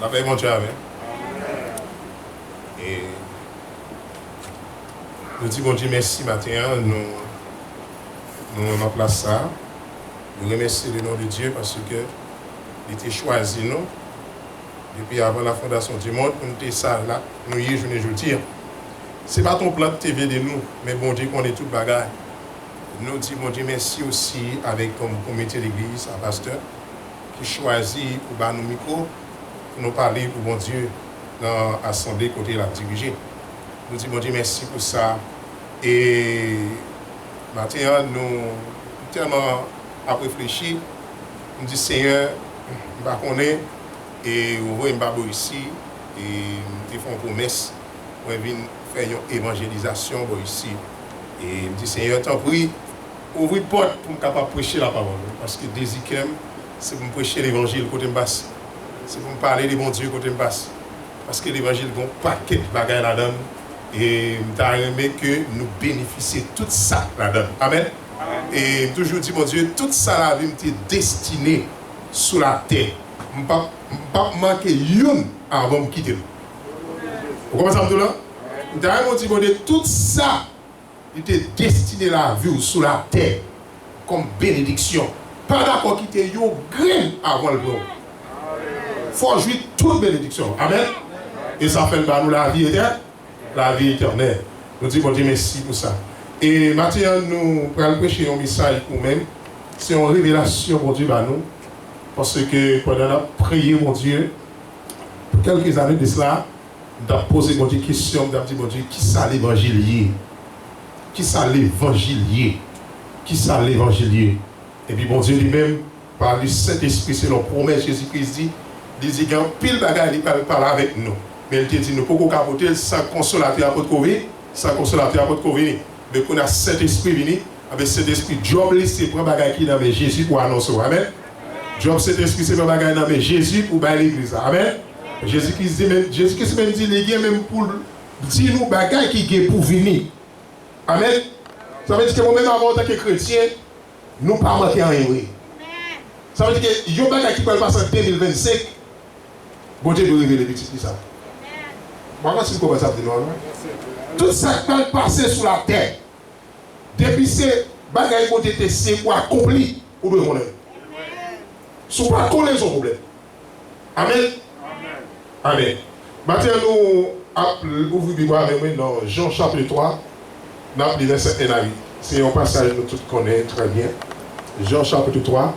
La paix, mon Dieu, amen. Et nous disons, bon Dieu, merci matin. Nous avons place ça. Nous remercions le nom de Dieu parce qu'il était choisi, nous, depuis avant la fondation du monde, pour nous ça là, nous y je ne dire. Ce n'est pas ton plan de TV de nous, mais bon Dieu, qu'on est tout bagaille. Nous disons, bon Dieu, merci aussi avec comme comité d'église, un pasteur, qui choisit pour battre nos micros, pour nous parler pour bon Dieu dans l'assemblée côté la diriger. Nous disons, bon Dieu, merci pour ça. Et maintenant, nous tellement à réfléchir, nous disons, Seigneur, nous ne et nous voyons ici, et nous faisons une promesse pour venir faire une évangélisation ici. Et nous disons, Seigneur, t'en prie, ouvre une porte pour me capable prêcher la parole. Parce que désir c'est pour me prêcher l'évangile côté me basse. C'est pour me parler des bons dieux côté me basse. Parce que l'évangile a un paquet de bagages là-dedans. Et je aimé que nous bénéficions de tout ça là-dedans. Amen. Et toujours dit, mon Dieu, tout ça la vie m'était destiné sous la terre. Je ne vais pas manquer une avant de me quitter. Vous comprenez ça là? Je dit, mon Dieu, tout ça était destiné la vie sous la terre comme bénédiction. Pas d'accord quitter une graine avant le bon. Il faut jouir toute bénédiction. Amen. Et ça fait nous la vie éternelle. La vie éternelle. Nous disons, bon Dieu, merci pour ça. Et maintenant, nous allons prêcher un message pour nous-mêmes. C'est une révélation pour Dieu, nous. Parce que pendant la prière, mon Dieu, pour quelques années de cela, nous avons posé mon Dieu question, nous avons dit, mon Dieu, qui ça l'évangélier? Qui ça l'évangélier? Qui ça l'évangélier? Et puis, mon Dieu lui-même, par le Saint-Esprit, c'est notre promesse, Jésus-Christ dit, il dit qu'il y a un pile de bagages qui parle avec nous. Mais il te dit, nous ne pouvons pas capoter sans consolateur à votre COVID, sans consolateur à votre COVID. Mais qu'on a cet esprit venu, avec cet esprit, Job, c'est pour bagaille qui est dans Jésus pour annoncer. Amen. Job, cet esprit, c'est pour bagaille dans Jésus pour bailler l'église. Amen. Jésus-Christ dit, même dit, les gars, même pour dire nous bagaille qui est pour venir. Amen. Ça veut dire que moi-même, en tant que chrétien, nous ne pas manquer rien. Ça veut dire que il y a bagaille qui peut passer en 2025. Bon Dieu doit révéler petit ça. Moi, si vous commencez à dire non. Tout ça qui peut passer sur la terre, depuis ces bagailles qui ont été c'est pour accomplir, vous devez connaître. Si vous ne connaissez pas son problème. Amen. Amen. Maintenant, nous ouvrons Bible avec nous dans Jean chapitre 3, nous avons les versets 1 à 8. C'est un passage que nous tous connaissons très bien. Jean chapitre 3,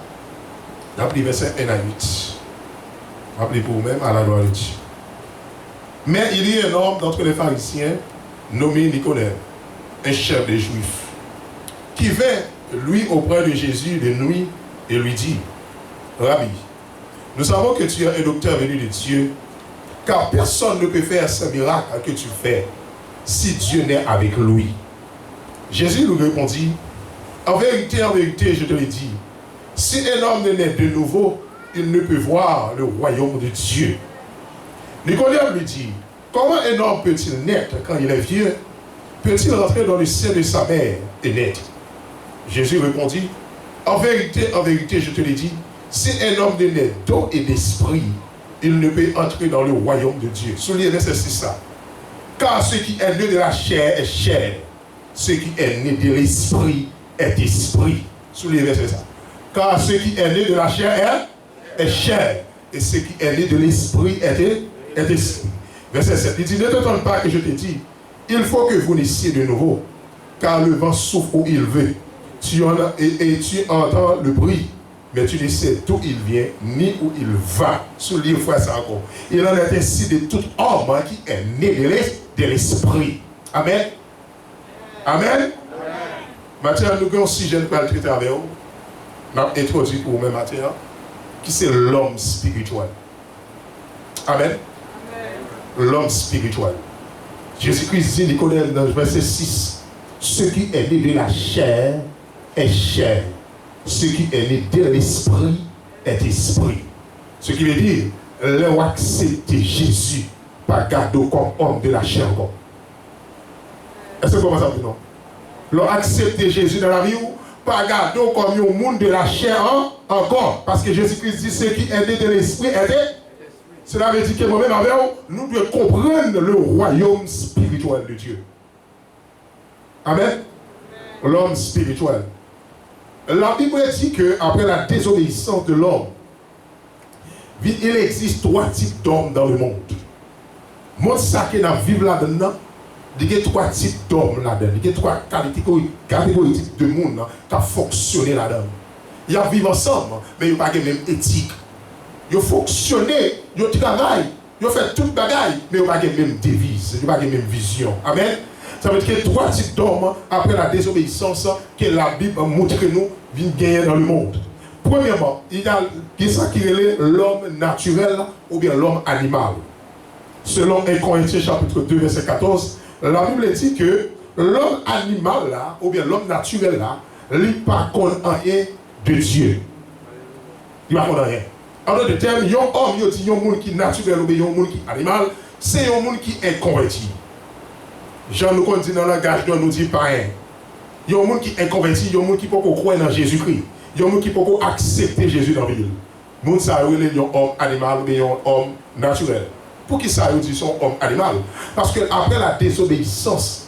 nous avons les versets 1 à 8. Rappelez pour vous-même à la gloire de Dieu. Mais il y a un homme d'entre les pharisiens nommé Nicodème, un chef des Juifs, qui vint, lui, auprès de Jésus de nuit et lui dit, Rabbi, nous savons que tu es un docteur venu de Dieu, car personne ne peut faire ce miracle que tu fais si Dieu n'est avec lui. Jésus lui répondit, en vérité, je te le dis, si un homme ne naît de nouveau, il ne peut voir le royaume de Dieu. Nicodème lui dit, comment un homme peut-il naître quand il est vieux? Peut-il rentrer dans le sein de sa mère et naître? Jésus répondit, en vérité, je te le dis, si un homme ne naît d'eau et d'esprit, il ne peut entrer dans le royaume de Dieu. Soulignez verset 6 ça. Car ce qui est né de la chair est chair, ce qui est né de l'esprit est esprit. Soulignez verset ça. Car ce qui est né de la chair est chair, et ce qui est né de l'esprit est esprit. Verset 7, il dit, ne t'entends pas que je te dis, il faut que vous naissiez de nouveau, car le vent souffle où il veut, tu entends le bruit, mais tu ne sais d'où il vient, ni où il va. Souligne fois ça encore. Il en est ainsi de tout homme qui est né de l'esprit. Amen. Amen. Maintenant, nous avons si jeunes pour traiter avec vous. Nous avons introduit pour vous-même maintenant, qui c'est l'homme spirituel. Amen. L'homme spirituel. Jésus-Christ dit, Nicodème, dans le verset 6, ce qui est né de la chair est chair. Ce qui est né de l'esprit est esprit. Ce qui veut dire, l'on accepte Jésus par garder comme homme de la chair. Est-ce que vous comprenez ça? Non? L'on accepte Jésus dans la vie ou pas garder comme un monde de la chair encore. Parce que Jésus-Christ dit, ce qui est né de l'esprit Cela veut dire que moi-même, avec nous devons comprendre le royaume spirituel de Dieu. Amen. L'homme spirituel. La Bible dit qu'après la désobéissance de l'homme, il existe 3 types d'hommes dans le monde. Moi, ça qui est vivre là-dedans, il y a 3 types d'hommes là-dedans. Il y a 3 catégories de monde qui fonctionnent là-dedans. Ils vivent ensemble, mais ils n'ont pas la même éthique. Ils fonctionnent, ils travaillent, ils font tout le bagaille, mais ils n'ont pas la même devise, ils n'ont pas la même vision. Amen. Ça veut dire qu'il y a 3 types d'hommes après la désobéissance que la Bible montre que nous vient gagner dans le monde. Premièrement, il y a ça qui est l'homme naturel ou bien l'homme animal. Selon 1 Corinthiens chapitre 2 verset 14, la Bible dit que l'homme animal là, ou bien l'homme naturel là, il n'est pas rien de Dieu. Il n'est pas rien. En d'autres termes, il y a un homme, il y a un monde qui est naturel ou bien un monde qui est animal, c'est un monde qui est converti. Jean nous dit dans le langage de nous dit pas rien. Il y a un monde qui est converti, il y a un monde qui peut croire dans Jésus-Christ. Il y a un monde qui peut accepter Jésus dans la vie. Le monde ça il y a un homme animal ou bien un homme naturel. Pour qui ça dit son homme animal? Parce que après la désobéissance,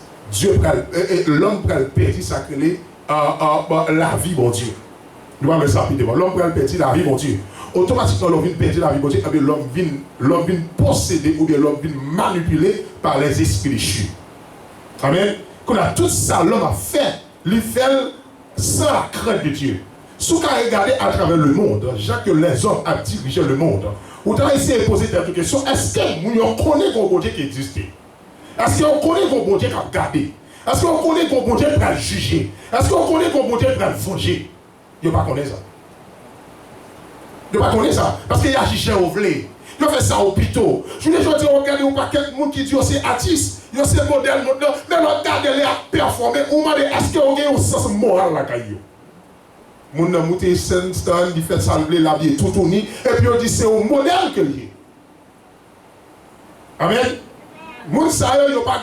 l'homme peut perdre sacré la vie mon Dieu. Nous allons ça rapidement. L'homme peut perdre la vie mon Dieu. Automatiquement l'homme vient perdre la vie mon Dieu, l'homme vient posséder ou bien l'homme vient manipulé par les esprits déchus. Amen. Qu'on a tout ça, l'homme a fait, il fait sans la crainte de Dieu. Si vous regardez à travers le monde, que les hommes ont dirigé le monde, vous avez essayé de poser des questions. Est-ce que vous connaissez un bon Dieu qui existe? Est-ce qu'on connaît un bon Dieu qui a gardé? Est-ce qu'on connaît un bon Dieu qui a jugé? Est-ce qu'on connaît un bon Dieu qui a venger? Vous ne connaissez pas ça. Vous ne connaissez pas ça. Parce qu'il y a jugé au blé. Ils fait ça au pito. Je voulais dire, regardez un paquet de monde qui dit c'est artiste, c'est modèle, mais regardez les à performer. Vous demandez, est-ce que vous avez un sens moral là, Kayo? Mon a monté scène stand, il fait salver la vie tout tourné, et puis on dit c'est un modèle que lié. Amen. Mon ça yo pas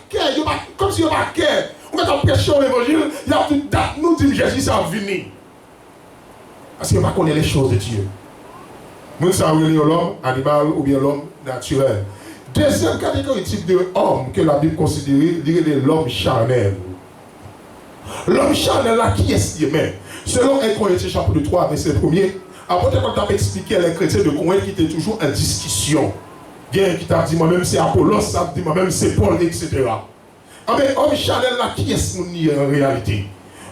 care, comme si yo pas care. On met en prêcher l'évangile, il y a toute date nous dit Jésus ça venir. Parce que pas connaît les choses de Dieu. Mon ça l'homme animal ou bien l'homme naturel. Deuxième catégorie type de homme que la Bible considère, l'homme charnel. L'homme charnel là qui est lui-même. Selon 1 Corinthiens chapitre 3, verset 1er, après quand tu as expliqué les chrétiens de Corinthe qui étaient toujours en discussion. Bien qui t'a dit moi-même c'est Apollos, ça dit moi-même c'est Paul, etc. Ah mais homme charnel là qui est en réalité?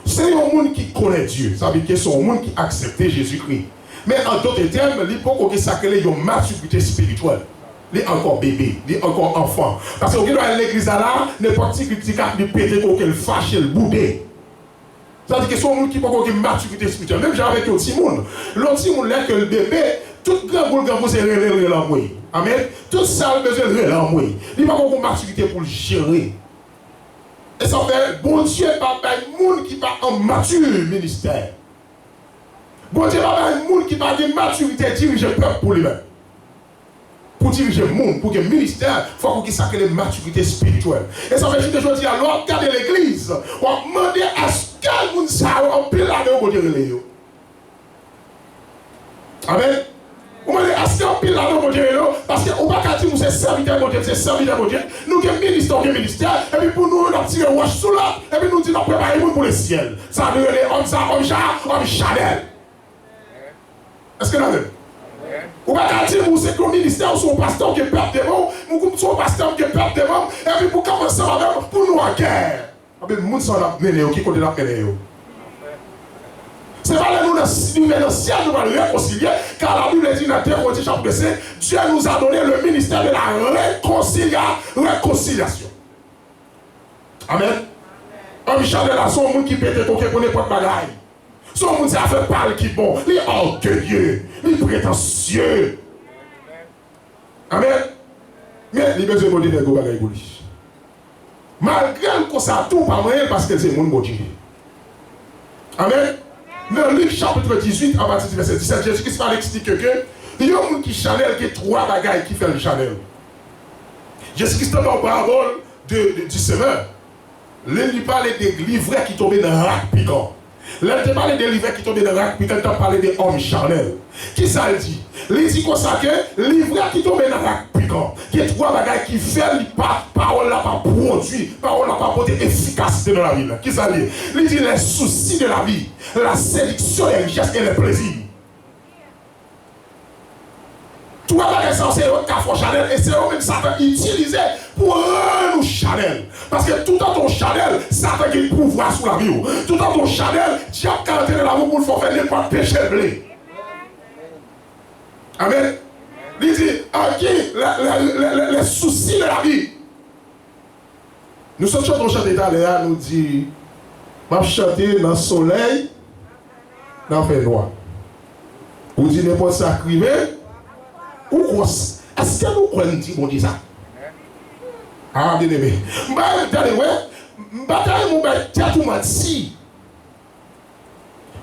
C'est un monde qui connaît Dieu. Ça veut dire que c'est un monde qui accepte Jésus-Christ. Mais en d'autres termes, il faut qu'on ait une maturité spirituelle. Il est encore bébé, il est encore enfant. Parce que dans l'église là, n'importe qui critique, il pété qu'on le fâche, le boudé. C'est-à-dire que c'est un monde qui peut avoir une maturité spirituelle. Même avec le petit monde. L'autre petit monde là que le bébé, tout grand boule c'est relais. Amen. Tout ça, le besoin de relais. Il va avoir une maturité pour le gérer. Et ça fait, bon Dieu, pas un monde qui va en mature ministère. Bon Dieu, pas un monde qui va une maturité diriger le peuple pour lui-même. Pour diriger le monde, pour que le ministère, il faut qu'il s'appelle une maturité spirituelle. Et ça fait que je dis, alors, regardez l'église, on va demander à ce que le monde s'arrête en pile là-dedans pour dire les yo. Amen. On va dire, est-ce qu'on pile là-dedans pour dire les yo? Parce qu'on va pas dire, c'est serviteur de Dieu, c'est serviteur de Dieu. Nous, qui sommes ministère, et puis pour nous, on tire un roche sous là, et puis nous disons, on prépare pour le ciel. Ça veut dire, homme Chanel. Est-ce que vous avez? Ou pas dire que c'est le ministère ou son pasteur qui perd des membres, ou son pasteur qui perd des membres, et puis pour commencer avec pour nous en guerre. Mais le monde s'en a mené, qui compte la mené. C'est pas là nous dans le ciel, nous allons réconcilier, car la Bible dit dans 2 Corinthiens chapitre 5, Dieu nous a donné le ministère de la réconciliation. Amen. Un Chanel là, son monde qui pète ton qui connaît pas de bagaille. Son monde a fait parler qui bon, il est orgueilleux, il est prétentieux. Amen. Mais il besoin de dire des bagailles pour lui. Malgré que ça tout pas moyen parce que c'est le monde motivé. Amen. Dans Luc chapitre 18, à partir du verset 17, Jésus-Christ va expliquer que il y a un monde qui Chanel, qui a 3 bagailles qui fait le Chanel. Jésus-Christ dans la parole du semeur. Il lui parle des livrets qui tombaient dans un rack piquant. Là, tu parles de livres qui tombent dans la puis quand tu parles des hommes charnels. Qui ça dit? Il dit comme ça que livre qui tombe dans la piquant, qui est trois bagages qui fait pas, parole là pas produit, parole là pas porter efficacité dans la vie. Qui ça dit? Il dit les soucis de la vie, la séduction, les richesses et les plaisirs. Trois bagages c'est eux qui font Chanel et c'est eux même Satan utilisé pour rendre nous Chanel. Parce que tout dans ton Chanel, Satan a le pouvoir sur la vie. Tout dans ton Chanel, Dieu a canté dans la vie pour le faire venir pour pécher le blé. Amen. Il dit, ok, les soucis de la vie. Nous sommes en train de chanter d'ailleurs, nous dit, je chanter dans le soleil, dans le noir. Vous dites n'importe ça crivé, ou quoi? Est-ce que nous croyons dire bon dit ça? Ah, bien aimé.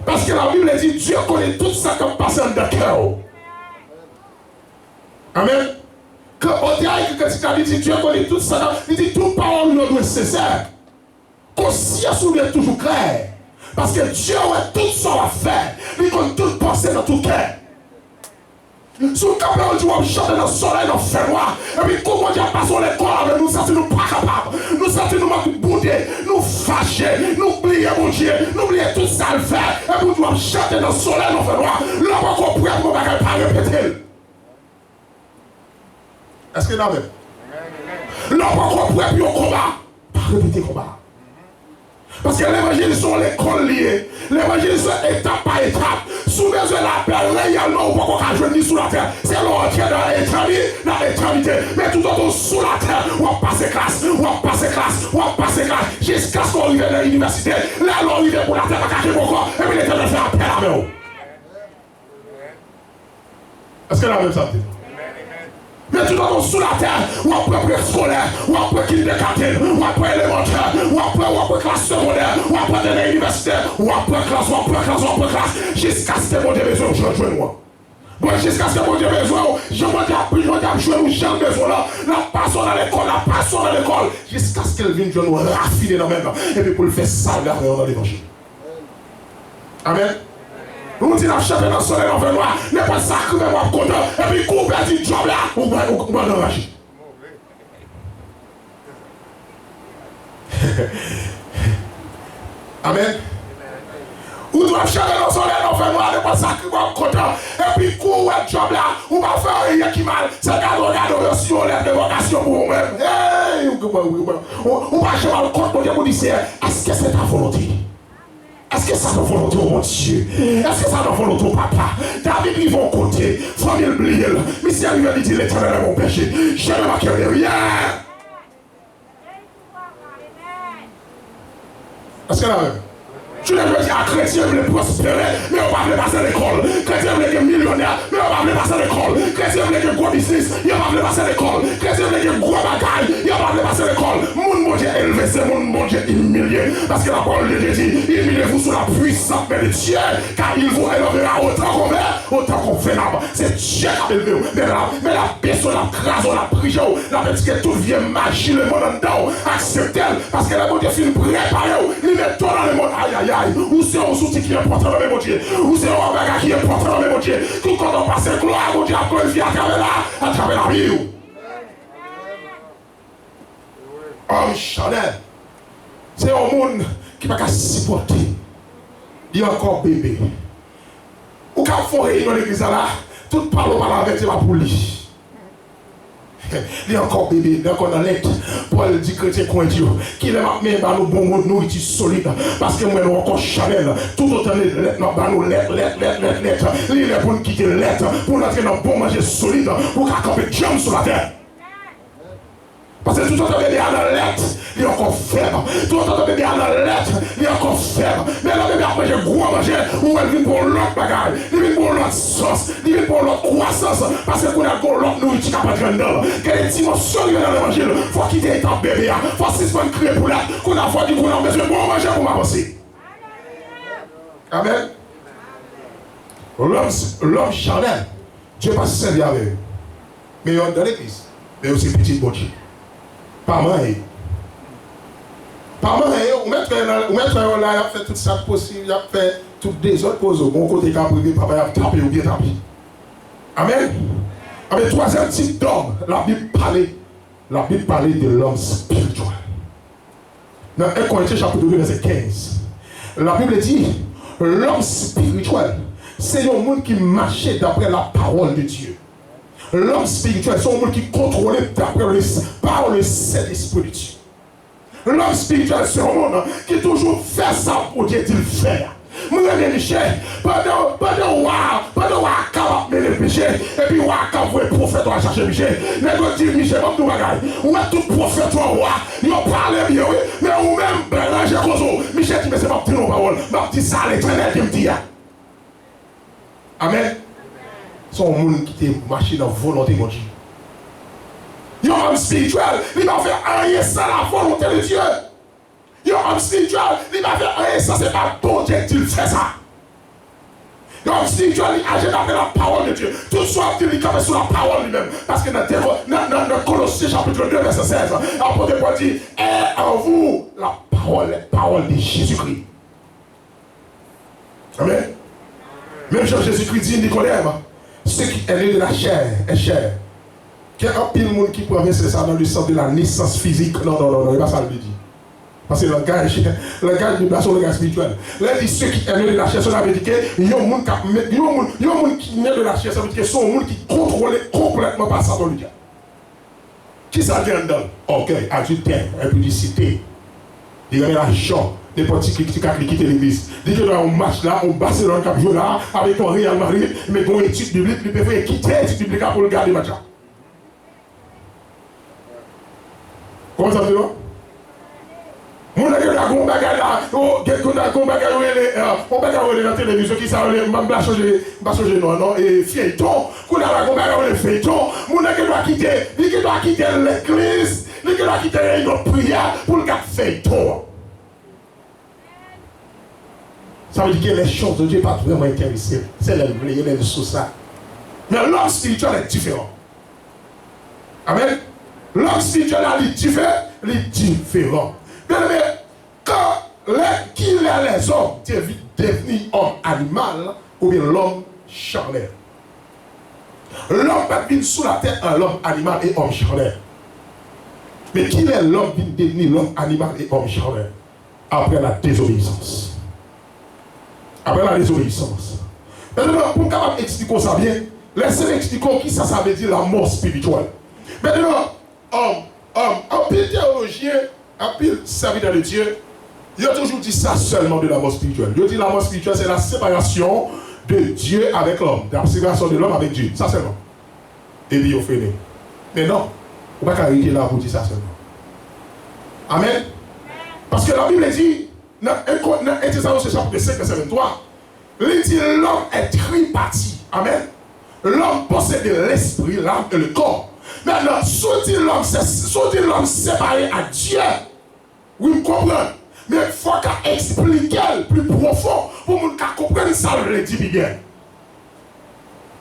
Parce que la Bible dit, Dieu connaît tout ça comme passant de cœur. Amen. Quand on dit Dieu connaît tout ça, il dit toute parole nous doit nécessaire. Conscience nous est toujours clair. Parce que Dieu a tout ça à faire. Il connaît toute pensée dans tout cœur. Sous le capot, on dit on chante dans le soleil, dans le fer noir. Et puis comment Dieu passe sur l'école avec nous, sentons nous pas capables. Nous sentons nous manquer bouder, nous fâcher, nous oublier mon Dieu, nous oublier tout ça à le faire. Et puis on doit chanter dans le soleil, dans le fer noir. Là, on va comprendre qu'on va pas répéter. Est-ce que là même? Là, on va comprendre puis on combat. Pas répéter combat. Parce que l'évangile sont l'école liée. L'évangile sont étape par étape. Sous mes yeux, la paix réellement, on ne peut pas jouer sous la terre. C'est l'entier dans l'éternité. Mais tout autant sous la terre, on passe classe, on passe classe, on passe classe. Jusqu'à ce qu'on arrive à l'université. Là, on arrive pour la terre, on cache mon corps. Et puis l'éternel fait appel à nous. Est-ce que la même ça dit? Mais tout le monde sous la terre, ou après scolaire, ou après kindergarten, ou après élémentaire, ou après classe secondaire, ou après de l'université, ou après classe, jusqu'à ce que mon Dieu besoin, je rejoins moi. Bon, jusqu'à ce que mon Dieu besoin, je vais jouer où j'ai besoin là, la personne à l'école, jusqu'à ce qu'elle vienne nous raffiner dans même, et puis pour le faire salver dans l'évangile. Amen. Nous disons la chèvre dans le soleil en noir, n'est pas ça que moi content, et puis couper du job là, on va enrager. Amen. Ou doit chèvre dans le soleil en noir, n'est pas ça que moi content, et puis couper du job là, on va faire rien qui mal, c'est regarder si on lève des vocations pour vous-même. On va jamais le compte pour dire, est-ce que c'est ta volonté? Est-ce que ça doit volonté au mon Dieu? Est-ce que ça doit volonté au papa? David, ils vont compter. Famille oublié. Mais si arrive à dire l'éternel est mon péché, je ne marquerai rien. Est-ce que là, tu ne veux dire à chrétien voulait prospérer, mais on va pas passer à l'école. Chrétien voulait être millionnaire, mais on va pas passer à l'école. Chrétien voulait être gros business, il va pas passer à l'école. Chrétien voulait être gros bagaille, il va pas passer à l'école. Mon Dieu élevé, c'est mon Dieu humilié. Parce que la parole de Dieu dit, humiliez-vous sous la puissance de Dieu, car il vous élèvera autant qu'on fait là. C'est Dieu qui a élevé. Mais la personne, la crase, la prière, la petite que tout vient magie le monde en dedans. Acceptez-le, parce que la bonne Dieu finit préparé, il met tout dans le monde. Aïe aïe aïe. Ou c'est un outil qui est important dans le mon Dieu. Ou c'est un bagage qui est important dans le mon Dieu. Tout quand on passe gloire, mon Dieu, à glorifier à travers la vie. Homme Chanel, c'est un monde qui ne peut pas supporter. Il y a encore bébé. Ou quand on fait dans l'église là, tout parle mal avec la police. Il y a encore bébé, il y a encore dans lettre. Paul dit chrétien qu'on dit qu'il est même dans nos bons mots nourriture solide. Parce que moi, nous encore Chanel. Tout autant les lettres, nous lettres. Il est pour nous quitter les lettres, pour entrer dans bon manger solide, pour camper jambes sur la terre. Parce que tout autant bébé à la lettre, il est encore faible. Tout autant bébé à la lettre, il est encore faible. Mais là, bébé a mangé gros à manger, ou elle vient pour l'autre bagaille, il vient pour l'autre sauce, il vient pour l'autre croissance. Parce que qu'on a l'autre nourriture qui a pas de grandeur. Quelle dimension il y a dans l'évangile? Il faut quitter étant bébé, il faut suspendre crier pour là, qu'on a fait du qu'on a besoin de bon manger pour m'avancer. Amen. L'homme Chanel, Dieu va se servir avec eux. Mais il y a dans l'église, mais aussi petit bon Dieu. Pas mal. Pas mal, on met frère là, il a fait tout ça possible, il a fait toutes des autres choses. Bon côté quand privé, papa il a tapé ou bien tapé. Amen. Amen. Troisième type d'homme, la Bible parlait de l'homme spirituel. Dans 1 Corinthiens chapitre 2, verset 15. La Bible dit, l'homme spirituel, c'est un monde qui marchait d'après la parole de Dieu. L'homme spirituel, c'est un monde qui contrôlait par le Saint-Esprit de Dieu. L'homme spirituel, c'est un monde qui toujours fait ça pour Dieu qu'il fait. Moi, je dis, pendant Waka va mener le péché, et puis Waka va le prophète va chercher Michel. Mais je dis, Michel, on va bagaille. On a tout prophète au roi. Ils ont parlé bien, oui. Mais ou même, Béranger Kozo. Michel dit, mais c'est pas petit nos paroles. Ma petite salle l'éternel qui me dit. Amen. C'est un monde qui est marché dans la volonté de Dieu. Il y a un homme spirituel, il va faire rien sans la volonté de Dieu. Il y a un homme spirituel, il va faire rien sans c'est pas bon Dieu qui fait ça. Il y a un homme spirituel, il agit avec la parole de Dieu. Tout soit il est sur la parole lui-même. Parce que dans Colossiens chapitre 2, verset 16, l'apôtre Paul dit, et en vous la parole de Jésus-Christ. Amen. Même Jésus-Christ dit, Nicodème, ce qui est né de la chair est chair. Il y a un pile de monde qui peut avancer ça dans le sens de la naissance physique. Non, il n'est pas ça le dit. Parce que le langage de la le langage spirituel. Là, il dit ce qui est né de la chair, ça veut dire qu'il y a un monde qui naît de la chair, ça veut dire que c'est un monde qui contrôle complètement par Satan. Qui ça vient dedans? Orgueil, adultère, impudicité. Il y a l'argent. Des petits qui quittent l'église. Dit que dans un match là, on passe dans le cap là, avec un Real Madrid, mais pour une étude biblique, il peut quitter l'étude biblique pour le garder le match là. Comment ça se dit? Mon gars, on bagarre là, on bagarre dans la télévision qui ça, on va changer non, et feuilleton, qu'on a bagarre le feuilleton, mon gars doit quitter l'église, il doit quitter une prière pour le gars feuilleton. Ça veut dire que les choses de Dieu ne sont pas vraiment intéressées. C'est les sous ça. Mais l'homme spirituel est différent. Amen. L'homme spirituel est différent. Bien aimé, qui est les hommes devenus homme animal ou bien l'homme charnel. L'homme peut venir sous la terre un homme animal et homme charnel. Mais qui est l'homme qui est devenu l'homme animal et homme charnel? Après la désobéissance. Après la désobéissance. Maintenant, pour capable expliquer ça bien, laissez-moi expliquer qui ça veut dire la mort spirituelle. Maintenant, un pile théologien, un pile serviteur de Dieu, il a toujours dit ça seulement de la mort spirituelle. Il dit la mort spirituelle, c'est la séparation de Dieu avec l'homme, la séparation de l'homme avec Dieu. Ça seulement. Et puis, il fait. Mais non, on ne peut pas arrêter là pour dire ça seulement. Amen. Parce que la Bible dit, dans 1 Thessaloniciens chapitre 5, verset 23, il dit l'homme est tripartite. Amen. L'homme possède l'esprit, l'âme et le corps. Maintenant, si l'homme séparé à Dieu, oui, me comprendre. Mais il faut qu'à expliquer plus profond pour qu'on comprenne ça, le dit bien.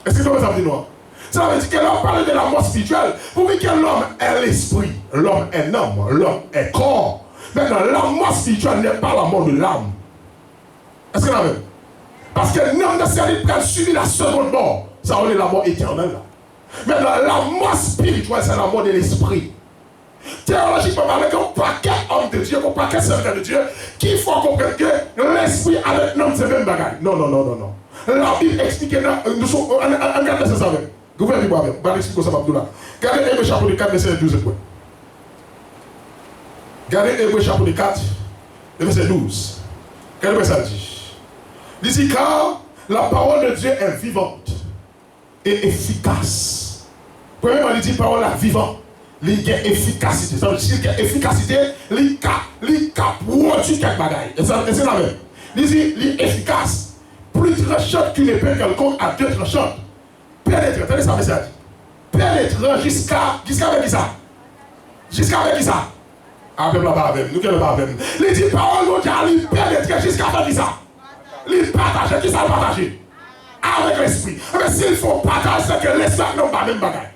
Est-ce que ça veut dire non? Ça veut dire que l'homme parle de la mort spirituelle. Pour dire que l'homme est l'esprit, l'homme est âme, l'homme est corps. Maintenant, la mort spirituelle n'est pas la mort de l'âme. Est-ce que c'est la même? Parce que l'homme de service qui a subi la seconde mort, ça on est la mort éternelle. Maintenant, la mort spirituelle, c'est la mort de l'esprit. Théologiquement, avec un paquet homme de Dieu, un paquet serviteur de Dieu, qu'il faut comprendre que l'esprit avec l'homme, c'est le même bagage. Non. La Bible explique que nous sommes en garde de ça avec. Gouvernez moi avec. On va expliquer ça pour là. Regardez Hébreux chapitre 4, verset 12 points. Regardez Hébreux chapitre 4, verset 12. Regardez ce que ça dit. D'ici car la parole de Dieu est vivante et efficace. Premièrement, il dit parole est vivante. Il y a efficacité. Ça veut dire que l'efficacité, il y a produit quelque bagaille. Et c'est la même. Il dit, il est efficace. Plus tranchante qu'une épée quelconque à deux tranchantes. Pénétrant, attendez ça, ça dit. Pénétrant jusqu'à avec qui ça? Jusqu'à avec qui ça? Avec la barbe, nous qui le barbe. Il dit, parole de Dieu, il pénétre jusqu'à avec qui ça? Il partage, qui ça le partage? Avec l'esprit. Mais s'il faut partager, c'est que l'esprit n'a pas même bagaille.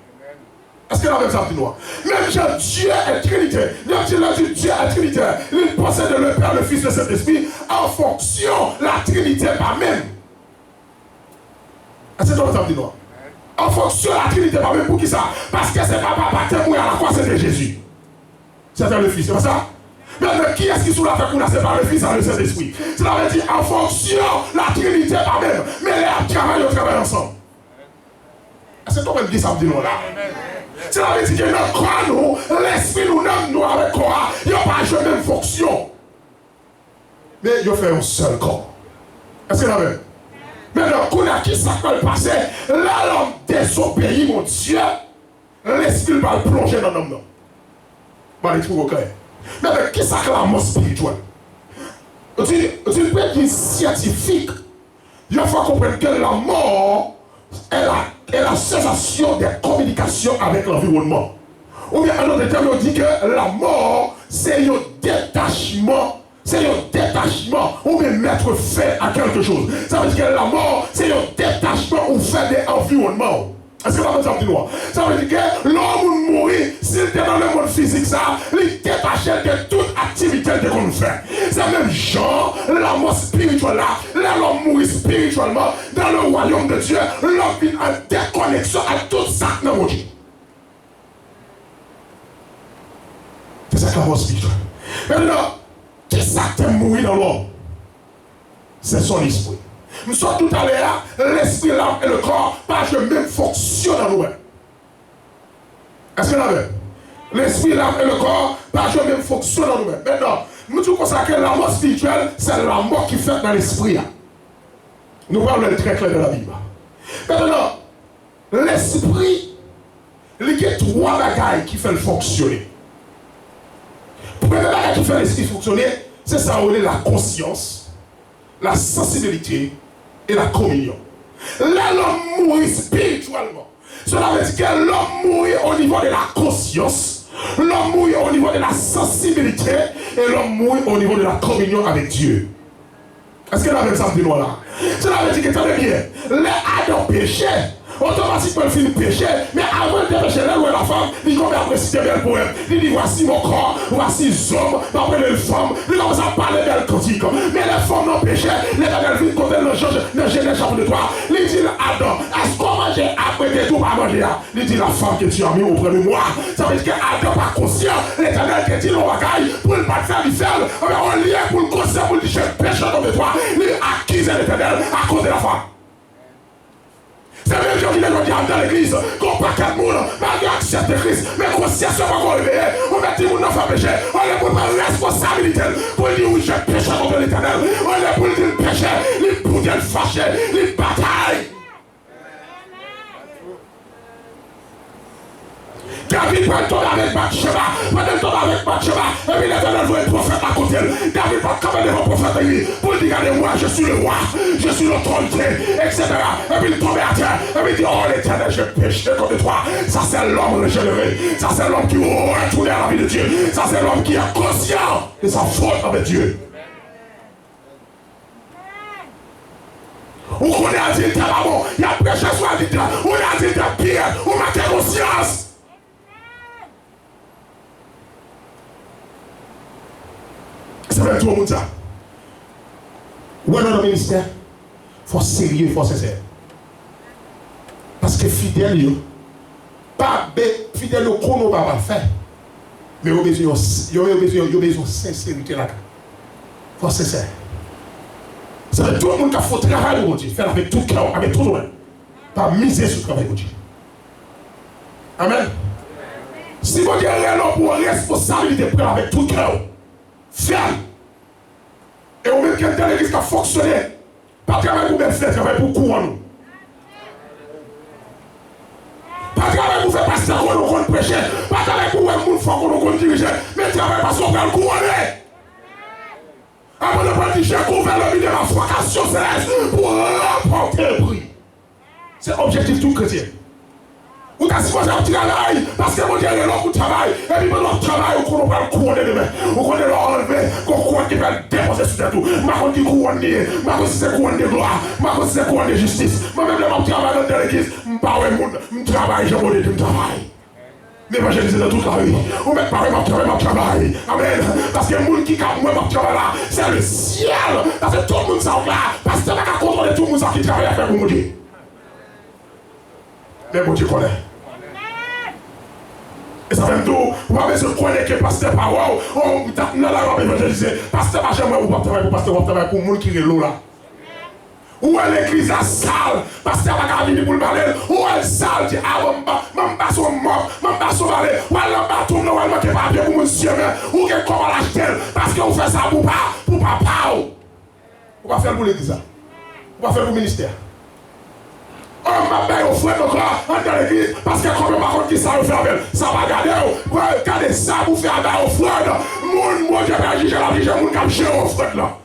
Est-ce que la même ça dit noir? Même Dieu est Trinité. Dieu est Trinité. Il possède le Père, le Fils, le Saint-Esprit en fonction de la Trinité par même. Est-ce que ça dit noir? En fonction de la Trinité par même. Pour qui ça? Parce que c'est pas baptême ou à la croix, c'était Jésus. C'était le Fils, c'est pas ça? Maintenant, qui est-ce qui sous la fait pour la séparer le Fils et le Saint-Esprit? Cela veut dire en fonction de la Trinité par même. Mais les travaillent ensemble. Est-ce que tu peux dire ça dit noir là? Cela veut dire que notre corps, nous, l'esprit nous nomme nous avec corps, il n'y a pas de même fonction. Mais il fait un seul corps. Est-ce que c'est la même? Maintenant, qu'on a qui ça peut le passer, là, l'homme désobéit, mon Dieu, l'esprit va le plonger dans l'homme. Bah, il trouve clair. Maintenant, qui ça que la mort spirituelle? Tu peux être scientifique. Il faut comprendre que la mort est la cessation des communications avec l'environnement. Ou bien, en d'autres termes, on dit que la mort, c'est un détachement. C'est un détachement ou bien mettre fin à quelque chose. Ça veut dire que la mort, c'est un détachement ou fin de l'environnement. Est-ce que ça veut dire quoi? Ça veut dire que l'homme mourit, s'il était dans le monde physique, ça, il détachait de toute activité qu'on fait. C'est même genre, la mort spirituelle là, l'homme mourit spirituellement dans le royaume de Dieu, l'homme vit en déconnexion à tout ça dans mon Dieu. C'est ça que la mort spirituelle. Maintenant, qui ça qui mourir dans l'homme? C'est son esprit. Nous sommes tout à l'heure, l'esprit, l'âme et le corps, pas de même fonction dans nous-mêmes. Est-ce que là-même? L'esprit, l'âme et le corps, pas de même fonction dans nous-mêmes. Maintenant, nous disons que la mort spirituelle, c'est la mort qui fait dans l'esprit. Nous parlons très clair de la Bible. Maintenant, l'esprit, il y a trois bagailles qui font fonctionner. Le premier bagage qui fait l'esprit fonctionner, c'est ça, on est la conscience, la sensibilité et la communion. Là, l'homme mourit spirituellement. Cela veut dire que l'homme mourit au niveau de la conscience, l'homme mourit au niveau de la sensibilité et l'homme mourit au niveau de la communion avec Dieu. Est-ce que la même chose de nous là? Cela veut dire que très bien, les Adam péchaient. Automatiquement, il finit péché, mais avant de pécher, là où est la femme, il commence à réciter belle poème. Il dit voici mon corps, voici les hommes, après les femmes, il commence à parler belle cantique. Mais les femmes n'ont péché, les dernières vies, quand elles changent, le Genèse chapitre 3, il dit Adam, est-ce qu'on mange après que tout va manger? Il dit la femme que tu as mis auprès de moi. Ça veut dire que Adam pas conscient, l'éternel qui dit l'on bagaille, pour ne pas le faire, il fait, on lien pour le conscient, pour le dire je péché dans mes toi, il accuse l'éternel à cause de la femme. C'est même gens qui les ont dans l'église, qu'on pas qu'un monde, malgré accepter Christ, mais qu'on s'y assoit pas qu'on réveille, on met tout le monde dans le péché, on est pour prendre responsabilité, pour dire oui, j'ai péché contre l'éternel, on est pour dire le péché, les boudins fâchés, les batailles. David va tomber avec Bathsheba, pendant tomber avec Bathsheba, et puis l'éternel voit un prophète à côté. David va camper devant le prophète pour dire regardez-moi, je suis le roi, je suis l'autorité, etc. Et puis il tombe à terre, et puis il dit oh l'éternel, j'ai péché contre toi. Ça c'est l'homme régénéré, ça c'est l'homme qui retourne à la vie de Dieu, ça c'est l'homme qui est conscient de sa faute avec Dieu. On connaît à dire bon, il y a prêché sur la vie, on a dit pire, on a conscience. Ça veut tout le monde ça. Ou dans le ministère, il faut sérieux, il faut sincère. Parce que fidèle, pas fidèle au chrono, pas faire. Mais il y a besoin de sincérité là. Il faut sincère. Ça veut tout le monde qui faut travailler pour Dieu, faire avec tout cœur, avec tout le monde. Pas miser sur le travail pour Dieu. Amen. Si vous avez pour responsabilité pour avec tout cœur, faire. Et on met quelqu'un dans l'église qui a fonctionné. Pas travailler pour faire, travailler pour couronne. Pas travailler pour faire pasteur qu'on compte prêcher. Pas travailler pour un monde fort qu'on compte diriger. Mais travailler parce qu'on va le couronner. Avant de prendre du chèque, on va le de la vocation céleste pour remporter le prix. C'est l'objectif tout chrétien. Ou t'as supposé un travail, parce que mon Dieu est là pour travail, et puis mon travail, on va le couronner demain, on va le enlever, qu'on couronne qui va le déposer sur tout. Ma contre qui couronne, ma contre c'est couronne de gloire, ma contre c'est couronne de justice. Moi-même, je travaille dans l'église, je ne travaille pas, je travaille. M'évangéliser dans toute la vie. Ou mettre par mon travail. Amen. Parce que le monde qui a moi mon travail là, c'est le ciel. Parce que tout le monde s'en là. Parce que ça va contrôler tout le monde qui travaille avec mon Dieu. Mais mon Dieu connaît. Et ça fait tout, vous avez besoin de connaître que pasteur parole, on tape dans la robe évangélisée. Pasteur pas jamais, vous ne travailler pour pasteur, vous travailler pour le monde qui est là. Où est l'église à sale? Pasteur pas venir pour le balai. Où est le sale? Dit, ah, je pas son mort, je pas son balai. Où est le bateau, où est le manqué pas bien pour monsieur, mais où est comment l'acheter? Parce que vous faites ça pour papa. Vous ne pas faire pour l'église. Vous ne pas faire pour le ministère. On m'a bien offert encore dans l'église parce que quand on m'a dit qui ça vous fait ça va garder. Regardez ça vous fait avoir offert. Mon Dieu va juger la vie, mon cap j'ai offert là.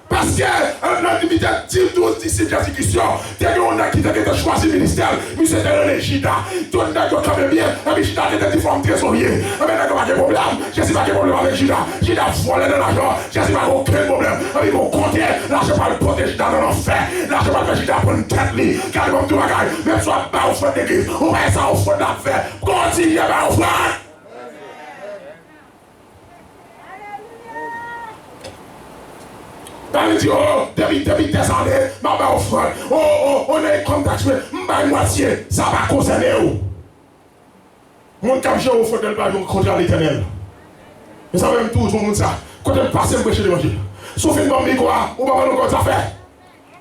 Parce que dans limite 10-12 disciples d'exécution, on a qui a choisi le ministère, monsieur était le Gida, tout le monde a quand même bien, mais Gida était des formes trésorier. Mais il n'y a pas de problème, je ne sais pas de problème avec Gida. Gida volait de l'argent, je ne sais pas aucun problème. Mais ils vont compter, l'argent va le porter Gida dans l'enfer, l'argent va le Gida pour une tête, car ils vont tout bagaille, même soit pas au fond de l'église, on va ça au fond de l'affaire, continuez à au fond. On dit, oh, depuis des années, ma mère offre, on est contact, ma moitié, ça va concerner où? Mon cap, j'ai offert de l'Évangile contre l'Éternel. Mais ça même tout, tout le monde ça. Quand on passe, on prêche l'Évangile. Sauf une bonne quoi, on va pas nous faire faire.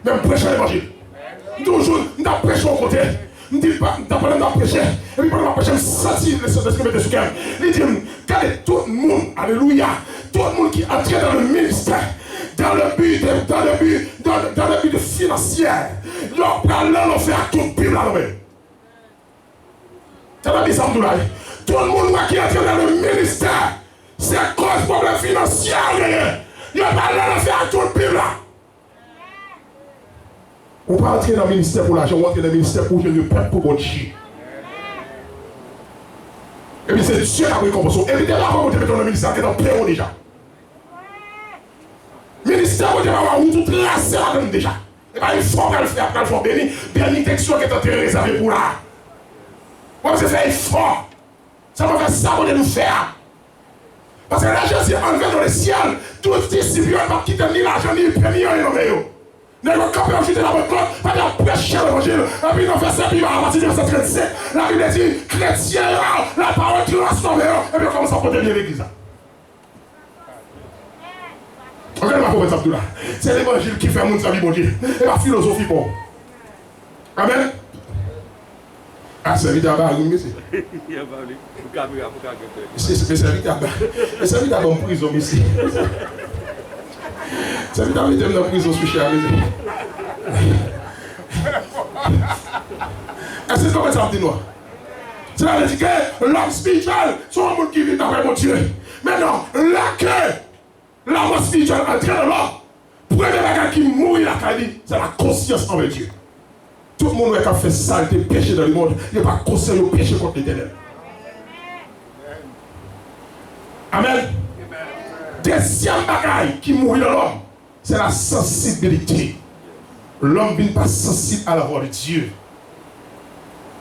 Même prêcher l'Évangile. Toujours, on a prêché au côté. On dit pas, on a prêché. Et puis, on a prêché, on sentit le Saint-Esprit de ce cœur. Il dit, regardez tout le monde, alléluia, tout le monde qui entre dans le ministère. Dans le but de financier, leur parlant, on fait à tout le Bible là-bas. Ça va bien ça, tout le monde qui entre dans le ministère, c'est à cause de problème financier. Leur parlant, on fait à tout le Bible là. On ne peut pas entrer dans le ministère pour l'argent, on entre dans le ministère pour gérer le peuple pour bon Dieu. Et puis c'est Dieu qui a récompensé. Et puis là, on va dans le ministère qui est dans le pléau déjà. Ministère, vous avez tout tracé là-dedans déjà. Et bien, il faut qu'elle fasse, qu'elle fasse bénédiction qui est en train de réserver pour là. Moi, je fais effort. Ça va faire ça pour nous faire. Parce que l'argent, c'est enlevé dans le ciel. Tout ce disciple, on va quitter ni l'argent, ni le pain, ni rien. Nous allons camper en jeter la bonne côte, pas de prêcher l'évangile. Et puis, nous faisons ça, puis à partir de 1937, la Bible dit, chrétien, la parole qui l'a sauvé. Et puis, on commence à protéger l'église. Regardez ma pauvre Abdoula. C'est l'évangile qui fait mon vie, mon Dieu. Et la philosophie pour. Amen. Ah, c'est vite à bas, oui, monsieur. C'est vite à bon prison, monsieur. C'est vite à mettre dans la prison, je suis cher, monsieur. Est-ce que comment ça me dit, nous? C'est la vérité que l'homme spirituel, c'est un monde qui vit dans mon Dieu. Maintenant, là que la mort spirituelle entre dans l'homme. Premier bagage qui mourit la caille, c'est la conscience envers Dieu. Tout le monde qui a fait saleté, péché dans le monde, il n'est pas conscient de péché contre l'Éternel. Amen. Deuxième bagage qui mourit dans l'homme, c'est la sensibilité. L'homme n'est pas sensible à la voix de Dieu.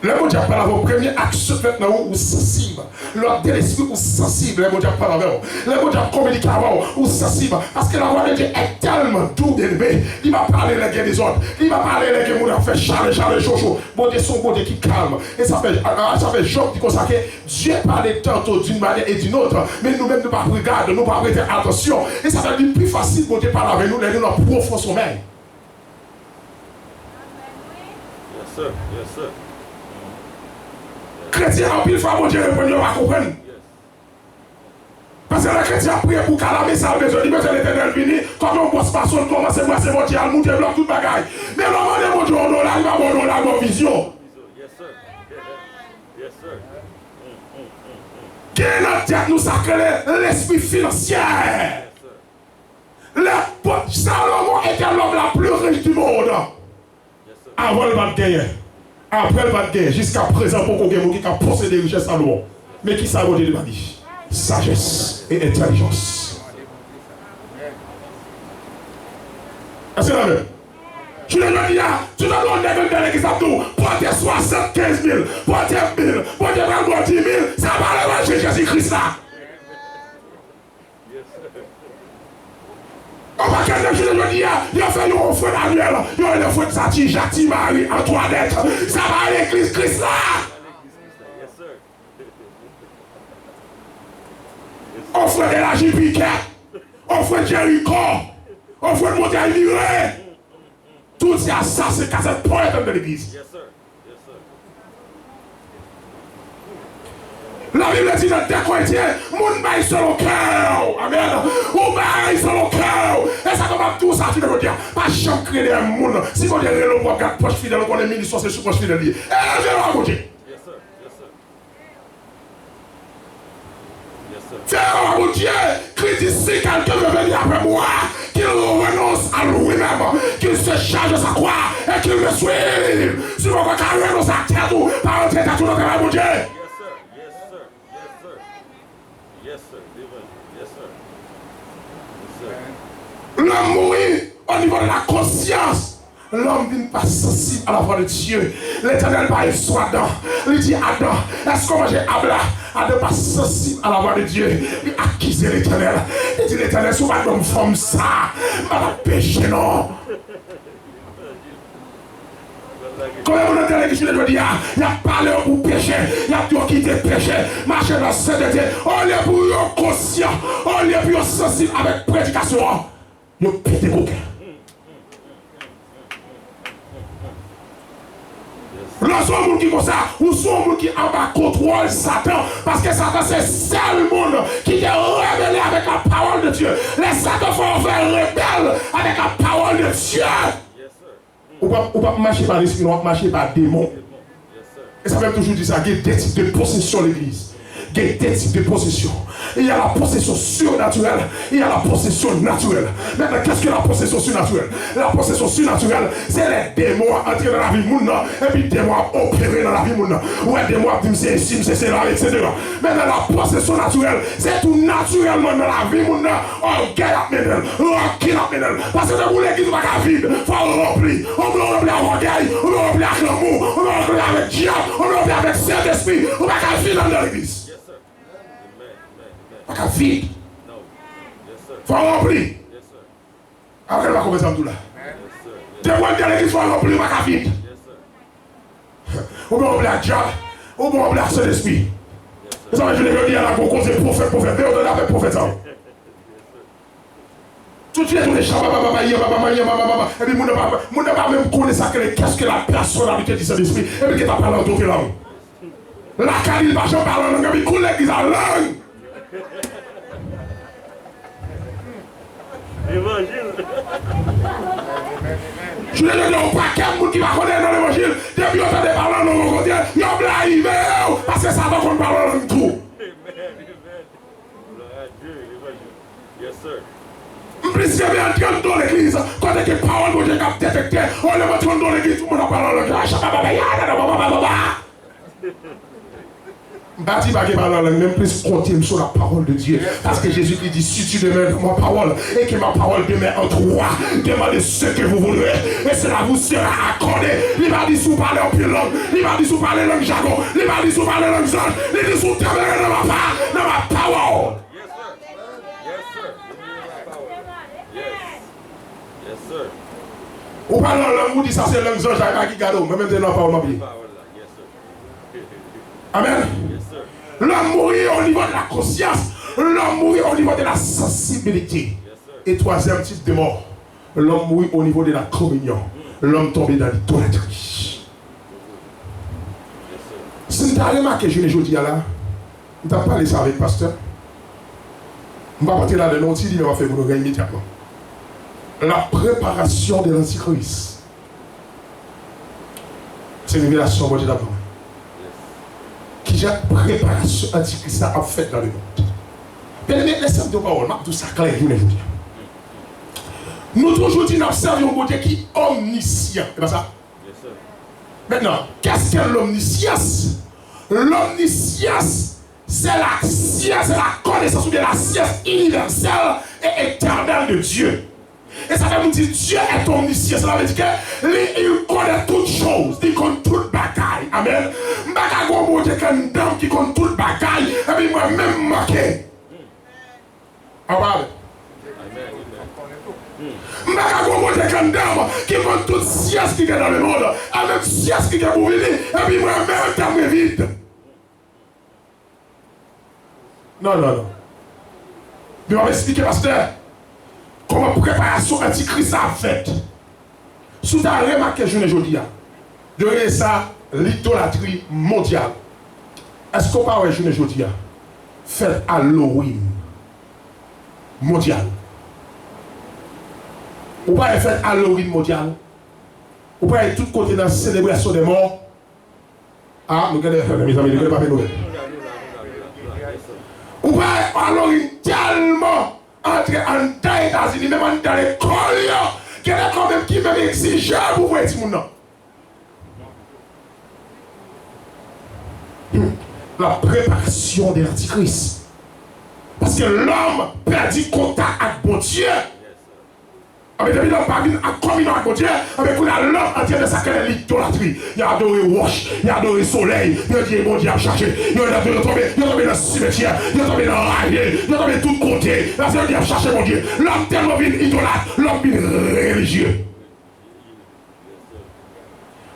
Le mot Dieu parle avec premier action fait dans ou sensible. L'ordre de l'esprit ou sensible. Le mot Dieu parle avec vous. Le mot Dieu communique avec vous ou sensible. Parce que la voix de Dieu est tellement doux d'élevé. Il va parler les guerres des autres. Il va parler les guerres qui ont fait charler, chaud. Bon Dieu, son bon Dieu qui calme. Et ça fait Job qui consacre. Dieu parlait tantôt d'une manière et d'une autre. Mais nous-mêmes, nous ne pas regarder, nous ne pas prêter attention. Et ça va être plus facile pour Dieu parler avec nous, les nous dans profond sommeil. Yes, sir. Yes, sir. Chrétien en pile fois, mon Dieu, répond, on va comprendre. Parce que le chrétien a prié pour calamer ça, besoin de l'Éternel venir, comme on bosse pas son commence à brasser mon Dieu, à monter bloc, tout bagaille. Mais l'homme de mon Dieu, on a la bonne, on a la bonne vision. Yes, sir. Yes, sir. Qui est notre tête nous sacré l'esprit financier. Salomon était l'homme la plus riche du monde. Avant le bas de guerre. Après le bas de guerre, jusqu'à présent, pour qu'on ait qui a possédé des richesses Salomon. Mais qui s'est de ma vie? Sagesse et intelligence. Est-ce que c'est la même? Je le dis là, tu dois donner de l'église à tout. Portez 75 000, portez 1000, portez 10 000. aucun de je dis, il a fait une offrande annuelle, il a une offrande Sati, Jati, Marie, Antoinette. Ça va à l'église Christ là. Yes, sir. Offrande de la Jipiquet, offrande Jéricho, offrande Montagne Livrée. Tout ça, c'est cassette poète de l'église. Yes, sir. Yes, sir. La Bible dit dans 2 Corinthiens, mon bail sur le cœur. Amen. Ou bail sur le cœur. Et ça commence tout ça, tu veux dire. Pas jamais créer des monde. Si vous dites, le roi garde proche fidèle, on est ministre, c'est sur proche fidèle. Et je vais raconter. Yes, sir. Yes, sir. Yes, sir. Frère, mon Dieu, Christ, si quelqu'un veut venir après moi, qu'il renonce à lui-même, qu'il se charge de sa croix et qu'il me suive. Si vous voulez qu'il renonce à tête ou par un tête à tout notre mon Dieu. Yes, sir. Yes, sir. Yes, sir. Yes, sir. Yes, sir. L'homme mourit au niveau de la conscience. L'homme n'est pas sensible à la voix de Dieu. L'Éternel va soit Adam. Il dit Adam, est-ce que moi j'ai Abla? Adam pas sensible à la voix de Dieu. Il accuse l'Éternel. Il dit l'Éternel, si vous avez une femme ça, pas péché non. Comment vous entendez que je veux dire, il a parlé pour pécher, il a tout quitté péché, marcher dans cette sainteté, on est pour eux conscient, on est pour eux sensible avec prédication, il a pété coquin. Là, soit un monde qui comme ça, ou soit un monde qui en bas contrôle Satan, parce que Satan c'est le seul monde qui est rebellé avec la parole de Dieu. Les Satan font faire rebelle avec la parole de Dieu. Ou pas marcher par l'esprit, on va marcher par démon. Et ça veut toujours dire ça, il y a des types de possession l'église. Il y a des types de possession. Il y a la possession surnaturelle, il y a la possession naturelle. Maintenant, qu'est-ce que la possession surnaturelle? La possession surnaturelle, c'est les démons entrer dans la vie monde et puis les démons opérer dans la vie monde. Ouais, démons disent c'est ici, c'est là, etc. Maintenant, la possession naturelle, c'est tout naturellement dans la vie monde. Orgueil à ménel, orgueil à ménel. Parce que vous l'église n'est pas vide, il faut remplir. On peut remplir avec orgueil, on peut remplir avec l'amour, on peut remplir avec diable, on peut remplir avec Saint-Esprit. On ne peut pas vide dans l'église. Pas vide. Faut remplir. Après, on va commencer à tout là. Des mois de l'église, faut remplir, pas vide. On peut remplir avec diable, on peut remplir avec Saint-Esprit. Vous savez, je l'ai dit à la cause des prophètes, mais on a avec prophète. Tout de suite, on est chababa, et puis, on n'a pas même connaître ça, qu'est-ce que la personnalité du Saint-Esprit, et puis, qui t'a parlé en d'autres langues. La carrière, pas j'en parle en langue, et puis, qu'on l'église en langue. Évangile. Je ne dis pas qu'il y a un monde qui va connaître dans l'évangile. Depuis qu'on entend parler en langue, on dit, il y a un blague, parce que ça va qu'on parle en langue tout. Amen. Gloire à Dieu, l'évangile. Yes, sir. Plus que bien entrer dans l'église, quand il y a des paroles que j'ai détectées, on les montre dans l'église, tout le monde parle en langue. Bâti pas parler même plus compter sur la parole de Dieu. Parce que Jésus lui dit, si tu demeures ma parole et que ma parole demeure en toi, demandez ce que vous voudrez et cela vous sera accordé. Il m'a dit si vous parlez en pile langue, il m'a dit si vous parlez langue jargon, il m'a dit si vous parlez langue zone, il dit si vous demeurez dans ma parole. Yes, sir. Yes, sir. Yes, sir. Vous parlez en langue, vous dites ça c'est langue zone, j'avais pas qui garde, mais même dans la parole, ma vie. Amen. L'homme mourit au niveau de la conscience. L'homme mourit au niveau de la sensibilité. Et troisième type de mort. L'homme mourit au niveau de la communion. L'homme tombé dans l'idolâtrie. Si tu as remarqué, je l'ai dit là, tu as parlé ça avec le pasteur. Je ne vais pas partir là de l'autre, il va faire pour nous gagner immédiatement. La préparation de l'antichrist. C'est une révélation que j'ai d'abord. Qui j'ai préparation antichrist à faire dans le monde. Mais laissez-moi dire parole, tout ça clair, je vous le dis. Nous toujours dit, nous servons un Dieu qui est omniscient. C'est pas ça? Maintenant, qu'est-ce que l'omniscience? L'omniscience, c'est la science, c'est la connaissance ou bien la science universelle et éternelle de Dieu. Et ça veut dire Dieu est omniscient. Cela veut dire qu'il connaît toutes choses. Il connaît toute bagaille. Amen. Je ne sais pas une dame qui connaît toute bagaille. Et puis moi-même marqué. Amen. bon Dieu comme dame qui prend toute science qui est dans le monde, avec science qui est pour venir, et puis moi-même, t'as vite. Non. Mais on va expliquer, pasteur, comment préparation antichrist a fait. Sous ta remarque, je ne dis pas. De ça, l'idolâtrie mondiale. Est-ce qu'on parle, je ne dis pas, fait Halloween mondial. Ou pas faire Halloween mondial. Ou pas être tout côté dans la célébration des morts. Ah, nous regardons, mes amis, nous regardons pas Noël. Ou pas Halloween tellement entre en États-Unis, même dans l'école, qu'il y a quand même qui même exige pour voir tout le monde. La préparation de l'Antichrist. Parce que l'homme perdit contact avec bon Dieu. Avec des gens qui ont commis avec bon Dieu, avec l'homme entier de sa quelle l'idolâtrie. Il a adoré Wash, il a adoré Soleil, il a dit bon Dieu a cherché, il a tombé dans le cimetière, il a tombé dans le rail, il a tombé de tous côtés. Là, c'est Dieu a cherché mon Dieu. L'homme tellement vient idolâtre, l'homme vient religieux.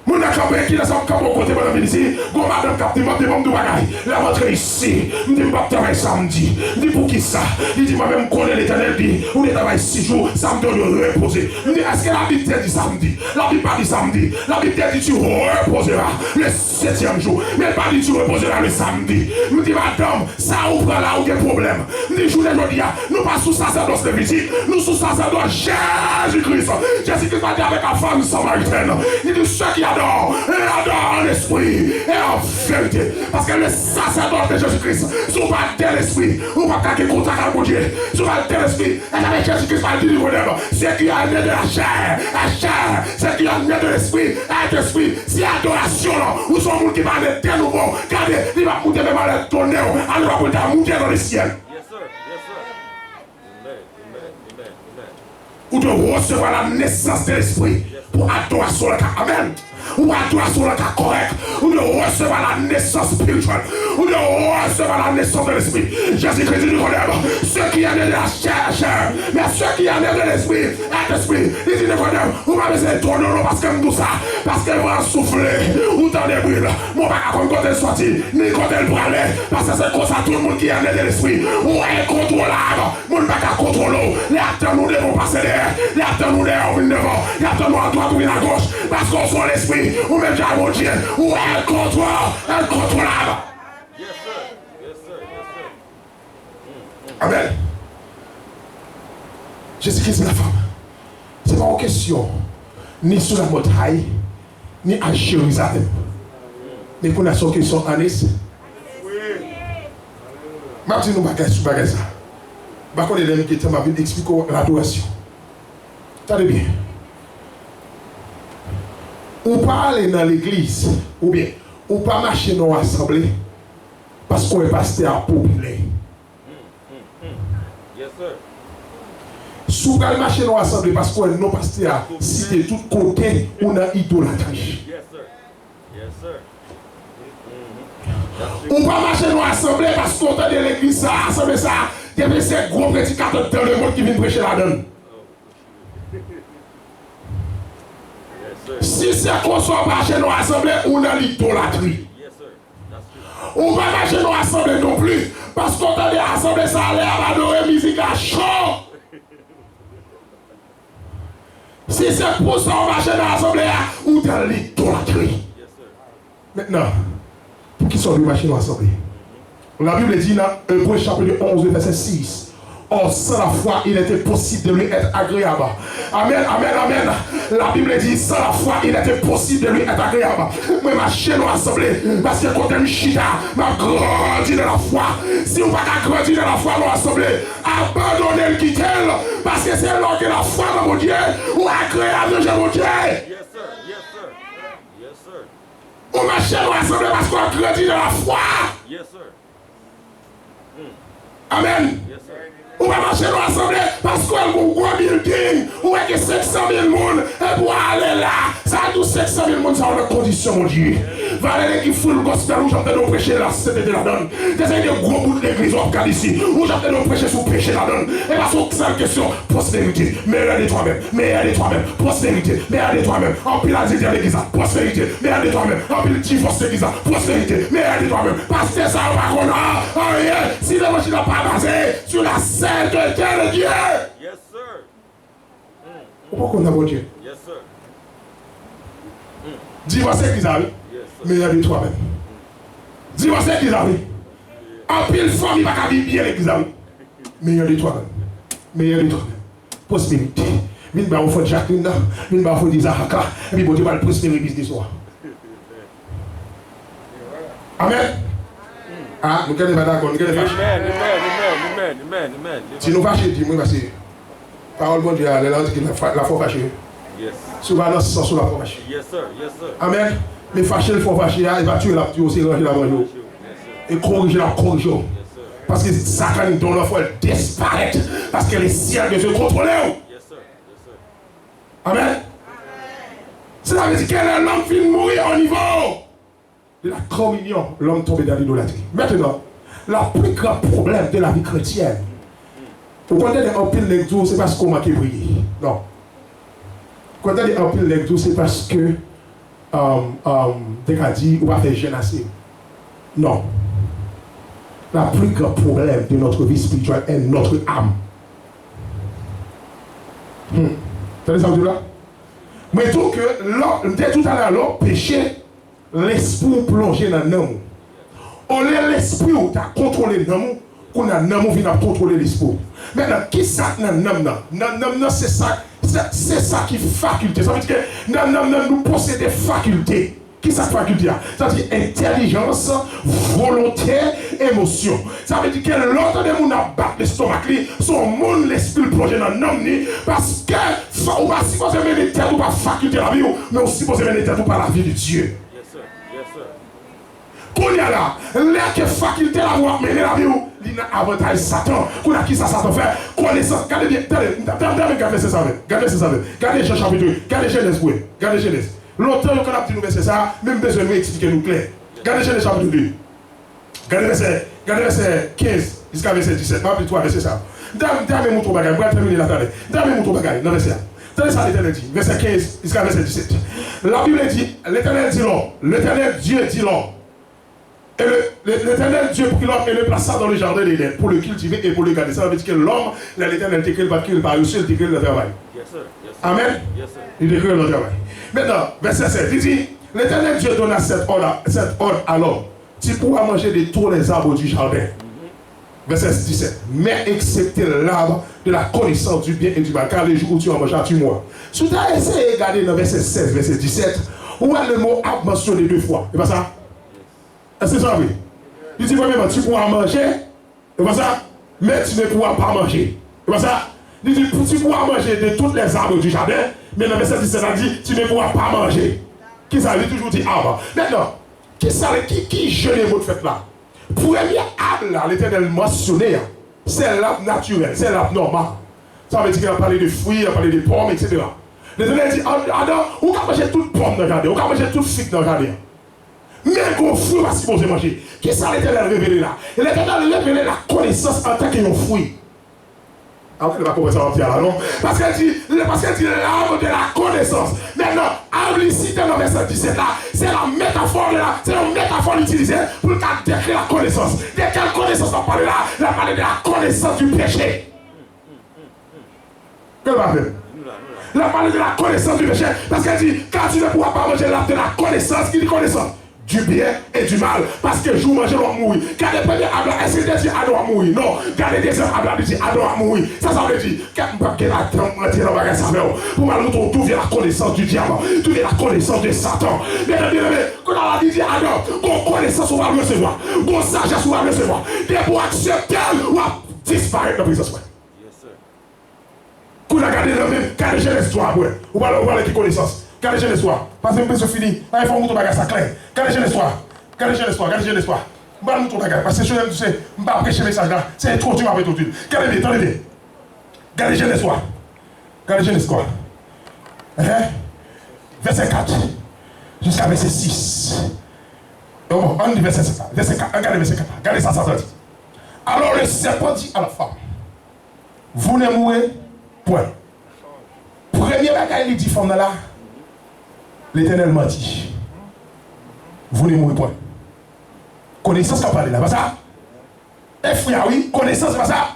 Mon accampé qui est dans son côté de la ici, quand madame capte, m'a demandé de bagaille. La rentrée ici, je dis pas travail samedi. Je dis pour qui ça? Il dit moi-même connais l'éternel dit, on est travail 6 jours, samedi on doit reposer. Je dis est-ce que la Bible dit samedi? La Bible pas dit samedi. La Bible dit tu reposeras le 7e jour. Mais elle pas dit tu reposeras le samedi. Je dis madame, ça ouvre là où il y a problème. Je dis journée aujourd'hui, nous pas sous sacerdoce de visite, nous sous sacerdoce Jésus-Christ. Jésus-Christ va dire avec la femme samaritaine. Il dit ceux qui adore en esprit et en vérité. Parce que le sacerdoce de Jésus-Christ, si on va tel esprit, on va garder contact avec Dieu. Si on va tel esprit, et avec Jésus-Christ va dire c'est qui a né de la chair, c'est qui a né de l'esprit, et l'esprit. Si adoration là, ou son monde qui va aller de nouveau, regardez, il va monter même à la tournée, alors il va monter dans le ciel. Ou de recevoir la naissance de l'esprit pour adoration le cas. Amen. Ou adoration le cas correct. Ou de recevoir la naissance spirituelle. Ou de recevoir la naissance de l'esprit. Jésus-Christ dit Nicodème, ceux qui ont né de la chair, mais ceux qui ont né de l'esprit, il dit Nicodème, vous m'avez besoin de tourner parce que tout ça, parce que vous soufflez, ou dans les bruits, mon bac à quand elle sorti, ni quand elle brûle, parce que c'est comme ça tout le monde qui a né de l'esprit, ou est contrôlable, mon bac à contrôler, les acteurs nous devons passer derrière, les acteurs nous devons venir devant, les acteurs nous à droite ou à gauche, parce qu'on soit l'esprit, ou même déjà mon Dieu, ou est contrôlable. Amen. Jésus-Christ est la femme. Ce n'est pas une question ni sur la montagne, ni à Jérusalem. Mais pour la question à Nice. Je vais vous dire sur bagage ça. Je vais vous dire que ma vie explique l'adoration. Attendez bien. Ou pas aller dans l'église, ou bien, ou pas marcher dans l'assemblée, parce qu'on est pasteur populaire. Si vous allez marcher dans l'assemblée parce qu'on est non pasteur, si de tous côtés, on a idolâtrie. On va marcher dans l'assemblée parce qu'on a de l'église, ça, l'assemblée, ça, il y a ces gros prédicateurs dans le monde qui viennent prêcher la donne. Si c'est qu'on soit marché dans l'assemblée, on a l'idolâtrie. On va marcher dans l'assemblée non plus parce qu'on a des assemblées, ça a l'air adorer musique à chaud. Si c'est pour ça qu'on marche dans l'assemblée, ou dans l'idolâtrie. Maintenant, pour qui sont les machines dans l'assemblée? La Bible dit dans Hébreux chapitre 11, verset 6. Or, sans la foi, il était possible de lui être agréable. Amen, amen, amen. La Bible dit, sans la foi, il était possible de lui être agréable. Moi, ma chaîne dans l'assemblée, parce que quand elle chita, m'a grandi dans la foi. Si on va pas grandir dans la foi dans l'assemblée, abandonnez le quitter, parce que c'est là que la foi dans mon Dieu, ou agréable de mon Dieu. On marche dans l'assemblée parce qu'on a grandi dans la foi. Amen. On va marcher dans l'assemblée parce qu'on a un gros building, ou est que 500 000 personnes, et pour aller là, ça a tous 500 000 personnes, ça a une condition, mon Dieu. Valérie qui fout le gospel, où j'entends nous prêcher la sainteté de la donne. Des gros bouts de l'église, on regarde ici, où j'entends nous prêcher sur le péché de la donne. Et parce que c'est une question, prospérité, meilleur de toi-même, meilleur de toi-même, prospérité, meilleur de toi-même, en pile la zézère l'église, prospérité, meilleur de toi-même, en pile le divorce l'église, prospérité, meilleur de toi-même. Parce que ça va qu'on a, rien, si l'évangile n'a pas basé sur la sainteté de Dieu. Yes, sir. Pourquoi on a bon Dieu? Yes, sir. Divorce l'église, meilleur de toi-même. Divorce l'église, en pile famille, il va pas vivre bien l'église, meilleur de toi-même. Meilleur de toi-même. Prospérité. Vine ba ou faut Jacqueline, vine ba ou faut Isahaka, et puis bon Dieu va le prospérer business soir. Amen. Ah, nous ne sommes pas d'accord, nous sommes pas d'accord. Amen. Si nous fâchons, dis-moi, parce que parole de Dieu, la foi fâchée. Yes. Souvent, dans ce sens, la foi fâchée. Yes, sir. Yes, sir. Amen. Mais fâcher, il faut fâcher, il va tuer la petite aussi, ranger la mangeau. Et corriger la corrigeon. Parce que Satan donne la foi, elle disparaît. Parce que les ciels de se contrôler. Yes, sir. Yes, sir. Amen. Cela veut dire que l'homme finit de mourir au niveau de la communion. L'homme tombe dans l'idolâtrie. Maintenant, le plus grand problème de la vie chrétienne, vous connaissez un pile l'exo, c'est parce qu'on m'a prié. Non. Quand on dit un pile l'exo, c'est parce que des dit on va faire jeûne assez. Non. Le plus grand problème de notre vie spirituelle est notre âme. Vous savez ça là? Mais tout que, dès tout à l'heure, péché, l'esprit plongé dans l'amour. On est l'esprit où tu as contrôlé l'amour, qu'on a l'amour qui vient contrôler l'esprit. Maintenant, qui ça dans l'amour? C'est ça qui est faculté. Ça veut dire que dans l'amour, nous possédons des facultés. Qui ça faculté? Ça veut dire intelligence, volonté, émotion. Ça veut dire que l'autre de mon abat l'estomac, son monde l'esprit plongé dans l'homme, parce que on va supposer mener tête ou pas faculté la vie, mais on supposer mener tête ou pas la vie de Dieu. Yes, sir. Yes, sir. Qu'on y a là, les facultés la voix mener la vie, il y a avantage Satan. Qu'on a qui ça Satan fait? Connaissance. Regardez bien, regardez ça, regardez Jean chapitre 2, regardez Genèse, regardez Genèse. Longtemps qu'on a dit nous verset ça, même besoin de nous expliquer nous clair. Regardez Genèse chapitre 2. Regardez verset 15 jusqu'à verset 17. Pas plus 3 verset ça. Dame mon bagage, on va terminer la table. Dame mon bagage dans verset. Tenez ça l'Éternel dit, verset 15 jusqu'à verset 17. La Bible dit, l'Éternel dit l'homme, l'Éternel Dieu dit l'homme. Et l'Éternel Dieu prit l'homme et le plaça dans le jardin d'Éden pour le cultiver et pour le garder. Ça veut dire que l'homme, l'Éternel décrit pas qu'il va réussir, il décrit le travail. Yes, sir. Amen. Yes, sir. Il décrit le travail. Maintenant, verset 7, il dit, l'Éternel Dieu donna cet ordre à l'homme. Tu pourras manger de tous les arbres du jardin. Verset 17. Mais excepté l'arbre de la connaissance du bien et du mal, car les jours où tu en mangeras, tu mourras. Si tu as essayé de regarder dans verset 16, verset 17, où est le mot arbre mentionné 2 fois? C'est pas ça? Est-ce que ça veut? Il dit premièrement, tu pourras manger, c'est pas ça? Mais tu ne pourras pas manger. C'est pas ça? Il dit, tu pourras manger de tous les arbres du jardin, mais dans verset 17, il dit, tu ne pourras pas manger. Qui ça veut toujours dire arbre? Maintenant, qui jeûne les mots de fête là? Premier arbre là, l'Éternel mentionné, c'est l'arbre naturel, c'est l'arbre normal. Ça veut dire qu'il a parlé de fruits, il a parlé de pommes, etc. L'Éternel dit, Adam, on va manger toute pomme dans le jardin, on va manger toute figue dans le jardin. Mais qu'on fruit va supposer manger. Qui ça l'Éternel révélé là? L'Éternel révélé la connaissance en tant qu'un fruit. Ah, on va commencer à là, non? Parce qu'elle dit l'arbre de la connaissance. Maintenant, arbre ici, dans le verset 17 là, c'est la métaphore là, c'est la métaphore utilisée pour décrire la connaissance. De quelle connaissance on parle là? On parle de la connaissance du péché. Qu'est-ce qu'on va faire? On parle de la connaissance du péché. Parce qu'elle dit, quand tu ne pourras pas manger l'arbre de la connaissance, qui dit connaissance? Du bien et du mal. Parce que jour manger doit mourir. Car les premiers Adam, est-ce qu'il dit Adam a mourir? Non. Car les deuxièmes Adam dit Adam a mourir. Ça veut dire que la pour mal nous d'où vient la connaissance du diable, d'où vient la connaissance de Satan. Bien aimé, quand on a dit Adam, qu'on connaissance on va le recevoir, qu'on sagesse on va le recevoir. Des pour accepter ou disparaître dans la présence. Yes, sir. Qu'on a gardé le même, car j'ai l'histoire, on va le qui connaissance. Gardez j'ai l'espoir. Parce que je fini. Il faut que mon bagage ça clair. Gardez j'ai l'espoir. Gardez j'ai l'espoir. Gardez j'ai l'espoir. Je vais mon bagage. Parce que je sais, je ne vais pas prêcher le message là. C'est trop dur avec tout le monde. Gardez bien, attendez bien. Gardez j'ai l'espoir. Gardez j'ai l'espoir. Verset 4 jusqu'à verset 6. on dit verset 7. Verset 4. Regardez verset 4. Regardez ça, ça dit. Alors le serpent dit à la femme, vous ne mourrez point. Premier bagage, il dit, femme là, l'Éternel m'a dit, vous ne mourrez point. Connaissance qu'a parlé là, pas ça? Et frère, oui, connaissance, pas ça?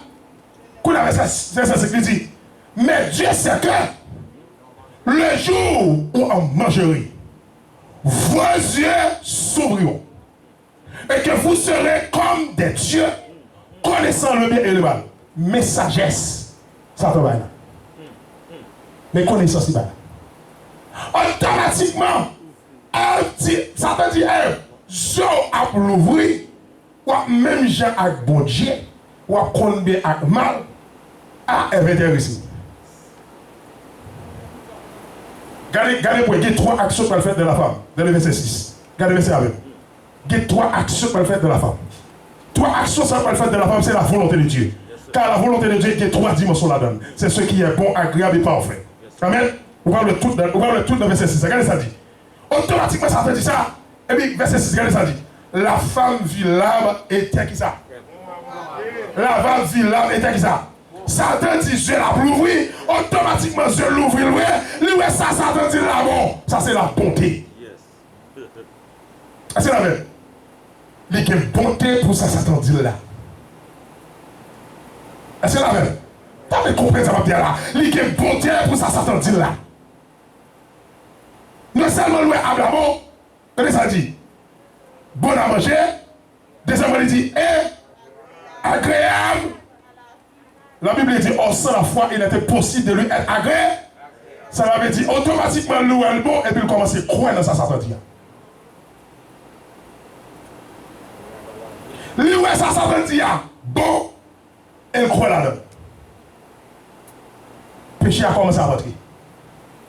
Qu'on avait ça, c'est ça qui dit. Mais Dieu sait que le jour où on mangerez, vos yeux s'ouvriront. Et que vous serez comme des dieux, connaissant le bien et le mal. Mais sagesse, ça te va là. Mais connaissance, c'est pas là. Automatiquement, Satan dit, je a l'ouvrir, ou même gens avec bon Dieu, ou qu'on bien avec mal, à intéressé. Regardez pour il y a 3 actions pour le fait de la femme, dans le verset 6. Regardez le verset avec. Il y a 3 actions pour le fait de la femme. 3 actions pour le fait de la femme, c'est la volonté de Dieu. Car la volonté de Dieu, il y a 3 dimensions là-dedans. C'est ce qui est bon, agréable et parfait. Amen. Vous parlez tout dans le verset 6. Regardez ça dit. Automatiquement, ça te dit ça. Et puis, verset 6, regardez ça dit. La femme vit l'arbre et était qui ça? La femme vit l'arbre et était qui ça? Satan dit, je la l'ouvrir. Automatiquement, je l'ouvrir. Lui, ça, Satan dit là, bon. Ça, c'est la bonté. C'est la même. Il y a une bonté pour ça, Satan dit là. C'est la même. T'as compris ça, ma là. Il y a une bonté pour ça, Satan dit là. Non seulement louer Abraham, regardez ça dit, bon à manger, deuxièmement il dit, et agréable. La Bible dit, oh sans la foi, il était possible de lui être agréable. Ça m'avait dit, automatiquement louer le bon, et puis il commence à croire dans ça, Satan dit. Louer ça, Satan dit, bon, et il croit là-dedans. Péché a commencé à rentrer.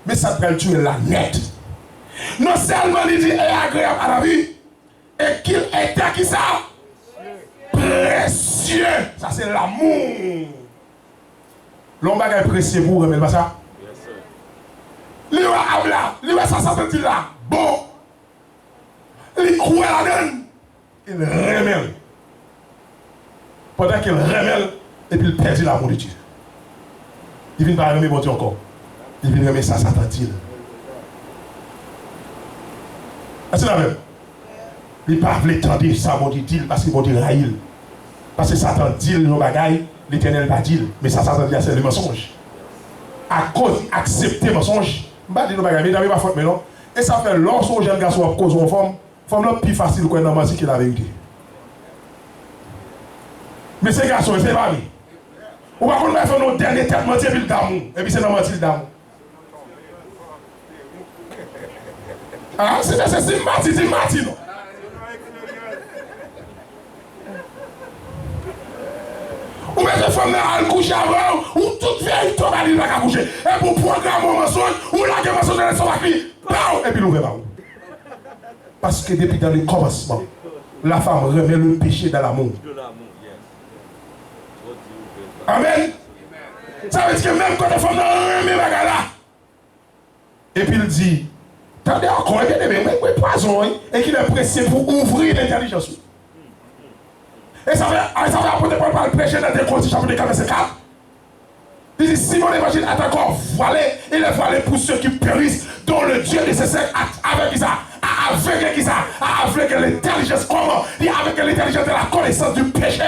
Mais ça peut le tuer la net. Non seulement il dit est agréable à la vie, et qu'il était qui ça? Précieux. Ça c'est l'amour. L'homme est précieux pour vous, mais pas ça? Lui va là, lui va ça dit là. Bon. Il croit là-dedans. Il remèle. Pendant qu'il remèle, et puis il perd l'amour de Dieu. Il vient pas remettre bon Dieu encore. Il vient remettre ça, Satan dit. C'est la même. Il ne peut pas attendre ça, mon Dieu, parce que mon Dieu raïl. Parce que Satan dit nos bagailles, l'Éternel va dire. Mais ça, Satan dit, c'est le mensonge. À cause d'accepter le mensonge, je ne vais pas dire nos bagailles, mais il n'y a pas faute, mais non. Et ça fait lorsqu'on jeune garçon à cause de femme, femme là plus facile qu'on a menti que la vérité. Mais ces garçons, c'est pas lui. On va qu'on faire nos derniers têtes mentir et puis d'amour. Et puis c'est non mentir d'amour. Ah, c'est Martin, non. Ou mettre les femmes à coucher avant, ou toute vieille tombe à l'île à coucher. Et pour programmer un mensonge, ou la guerre mensonge de son mari, et puis l'ouvrir. Parce que depuis dans le commencement, la femme remet le péché dans l'amour. Amen. Ça veut dire que même quand la femme remet la gala, et puis il dit, attendez encore, mais poison, et qu'il est pressé pour ouvrir l'intelligence. Et ça va apporter par le péché dans des Corinthiens chapitre 4, verset 4. Il dit, si mon évangile est encore voilé, il est voilé pour ceux qui périssent, dont le Dieu nécessaire avec ça, avec qui ça, avec l'intelligence, comment? Il dit avec l'intelligence de la connaissance du péché.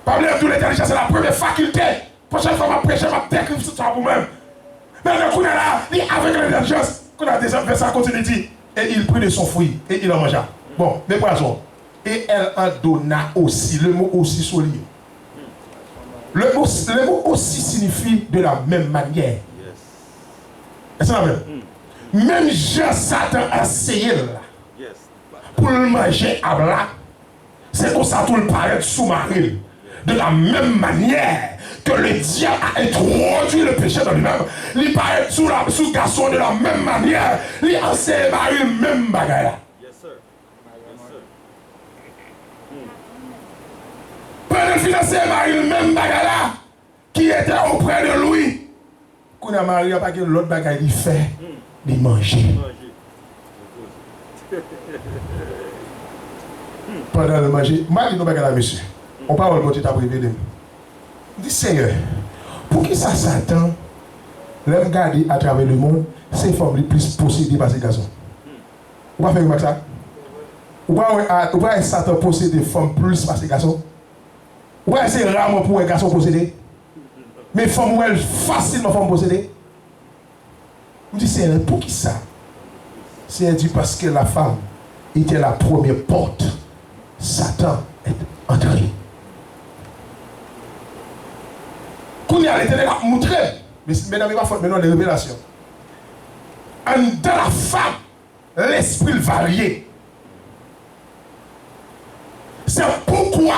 Parler de l'intelligence, c'est la première faculté. Prochaine fois, je vais prêcher, je vais décrire ça pour vous-même. Mais le coup là, il avec l'intelligence, qu'on a déjà fait ça, continue de dire, et il prit de son fruit, et il en mangea. Bon, mais poisson. Et elle en donna aussi. Le mot aussi souligne. Le mot aussi signifie de la même manière. Est-ce que c'est la même? Même Jean Satan a essayé là. Pour le manger à blanc. C'est comme ça tout le paraît sous-marin. De la même manière que le diable a introduit le péché dans lui-même. Il paraît sous garçon de la même manière. Il enseigne le même bagaille. Pendant financer Marie, le même bagala qui était auprès de lui. Quand Marie n'a pas l'autre bagaille, il fait, il manger. Pendant le manger, moi, je dis, nous, à monsieur. On parle de votre révélé. Je dis, Seigneur, pour qui ça Satan, l'homme garder à travers le monde, ces femmes les plus possédées par ces garçons? Vous ne faire ça? Vous ne Satan posséder des femmes plus par ces garçons? Vous ne c'est rarement pour un garçon possédé? Mais femmes, elles facilement femmes possédées? Je dis, Seigneur, pour qui ça? Seigneur dit, parce que la femme était la première porte. Satan est entré. Quand il y a l'éternel à montrer, mais mesdames et messieurs, maintenant les révélations. Dans la femme, l'esprit varié. C'est pourquoi,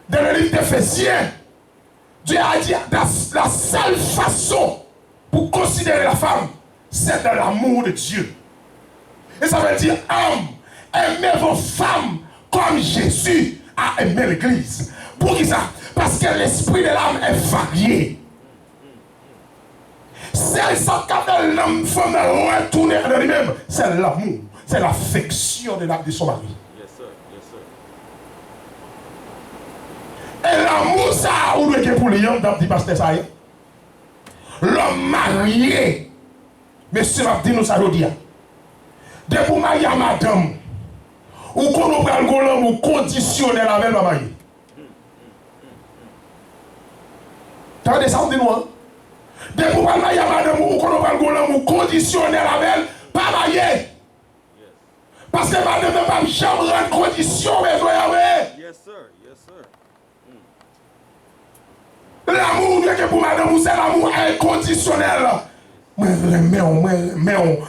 dans le livre d'Éphésiens, Dieu a dit la seule façon pour considérer la femme, c'est dans l'amour de Dieu. Et ça veut dire, homme, aimez vos femmes comme Jésus a aimé l'Église. Pour qui ça? Parce que l'esprit de l'âme est varié. Celle qui a l'âme femme retourner à lui-même, c'est l'amour, c'est l'affection de l'âme de son mari. Yes, sir. Yes, sir. Et l'amour, ça, où est-ce que pour les gens, dans le pasteur, ça y est? L'homme marié, monsieur m'a dit nous ça aujourd'hui. Dès pour marier à madame, ou qu'on nous prend le golem ou conditionner avec le marié. Tu as des ça, dis-nous, hein? Dès pour marier à madame, ou qu'on nous prend le golem ou conditionner avec pas marié. Parce que madame ne va jamais rendre condition, mais vous avez. Yes, sir. Yes, sir. L'amour que pour madame, c'est l'amour inconditionnel. Mais on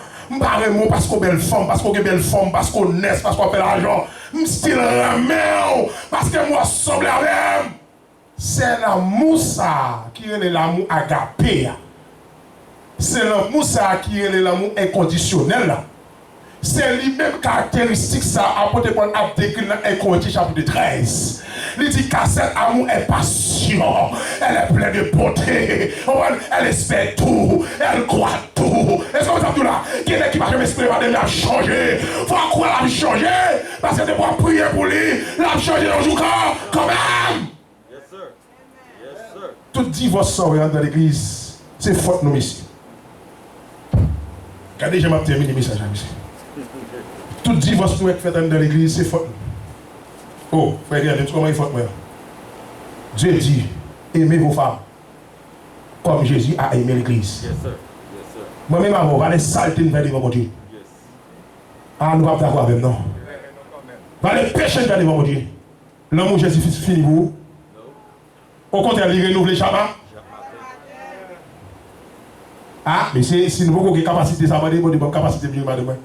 parce qu'on belle femme, parce qu'on est belle femme, parce qu'on naît, parce qu'on fait l'argent. Style ramène, parce que moi semble avec. C'est l'amour ça qui est l'amour agapé. C'est l'amour ça qui est l'amour inconditionnel. C'est lui-même caractéristique ça, apporté pour a décrit dans 1 Corinthiens chapitre 13. Il dit qu'à cet amour est patient, elle est pleine de beauté, elle espère tout, elle croit tout. Est-ce que vous avez tout là? Quelqu'un qui va jamais espérer va devenir changer. Il faut croire la changer, parce que de pouvoir prier pour lui, la changer dans le jour quand même. Yes, sir. Yes, sir. Tout divorce dans l'église, c'est faute nous ici. Regardez, je m'ai terminé le message ici. Tout divorce qui est fait dans l'église, c'est faute. Oh, frère, regardez comment il faut moi. Dieu dit, aimez vos femmes comme Jésus a aimé l'église. Yes, sir. Yes, sir. Moi-même, je vais aller salter vers devant Dieu. Yes. Ah, nous ne pouvons pas d'accord avec non. Je vais aller pécher vers devant Dieu. L'amour Jésus fini pour vous. Au contraire, il renouvelle chaque matin. Ah, mais si nous avons une capacité, ça va dire, bonne capacité de mieux, madame.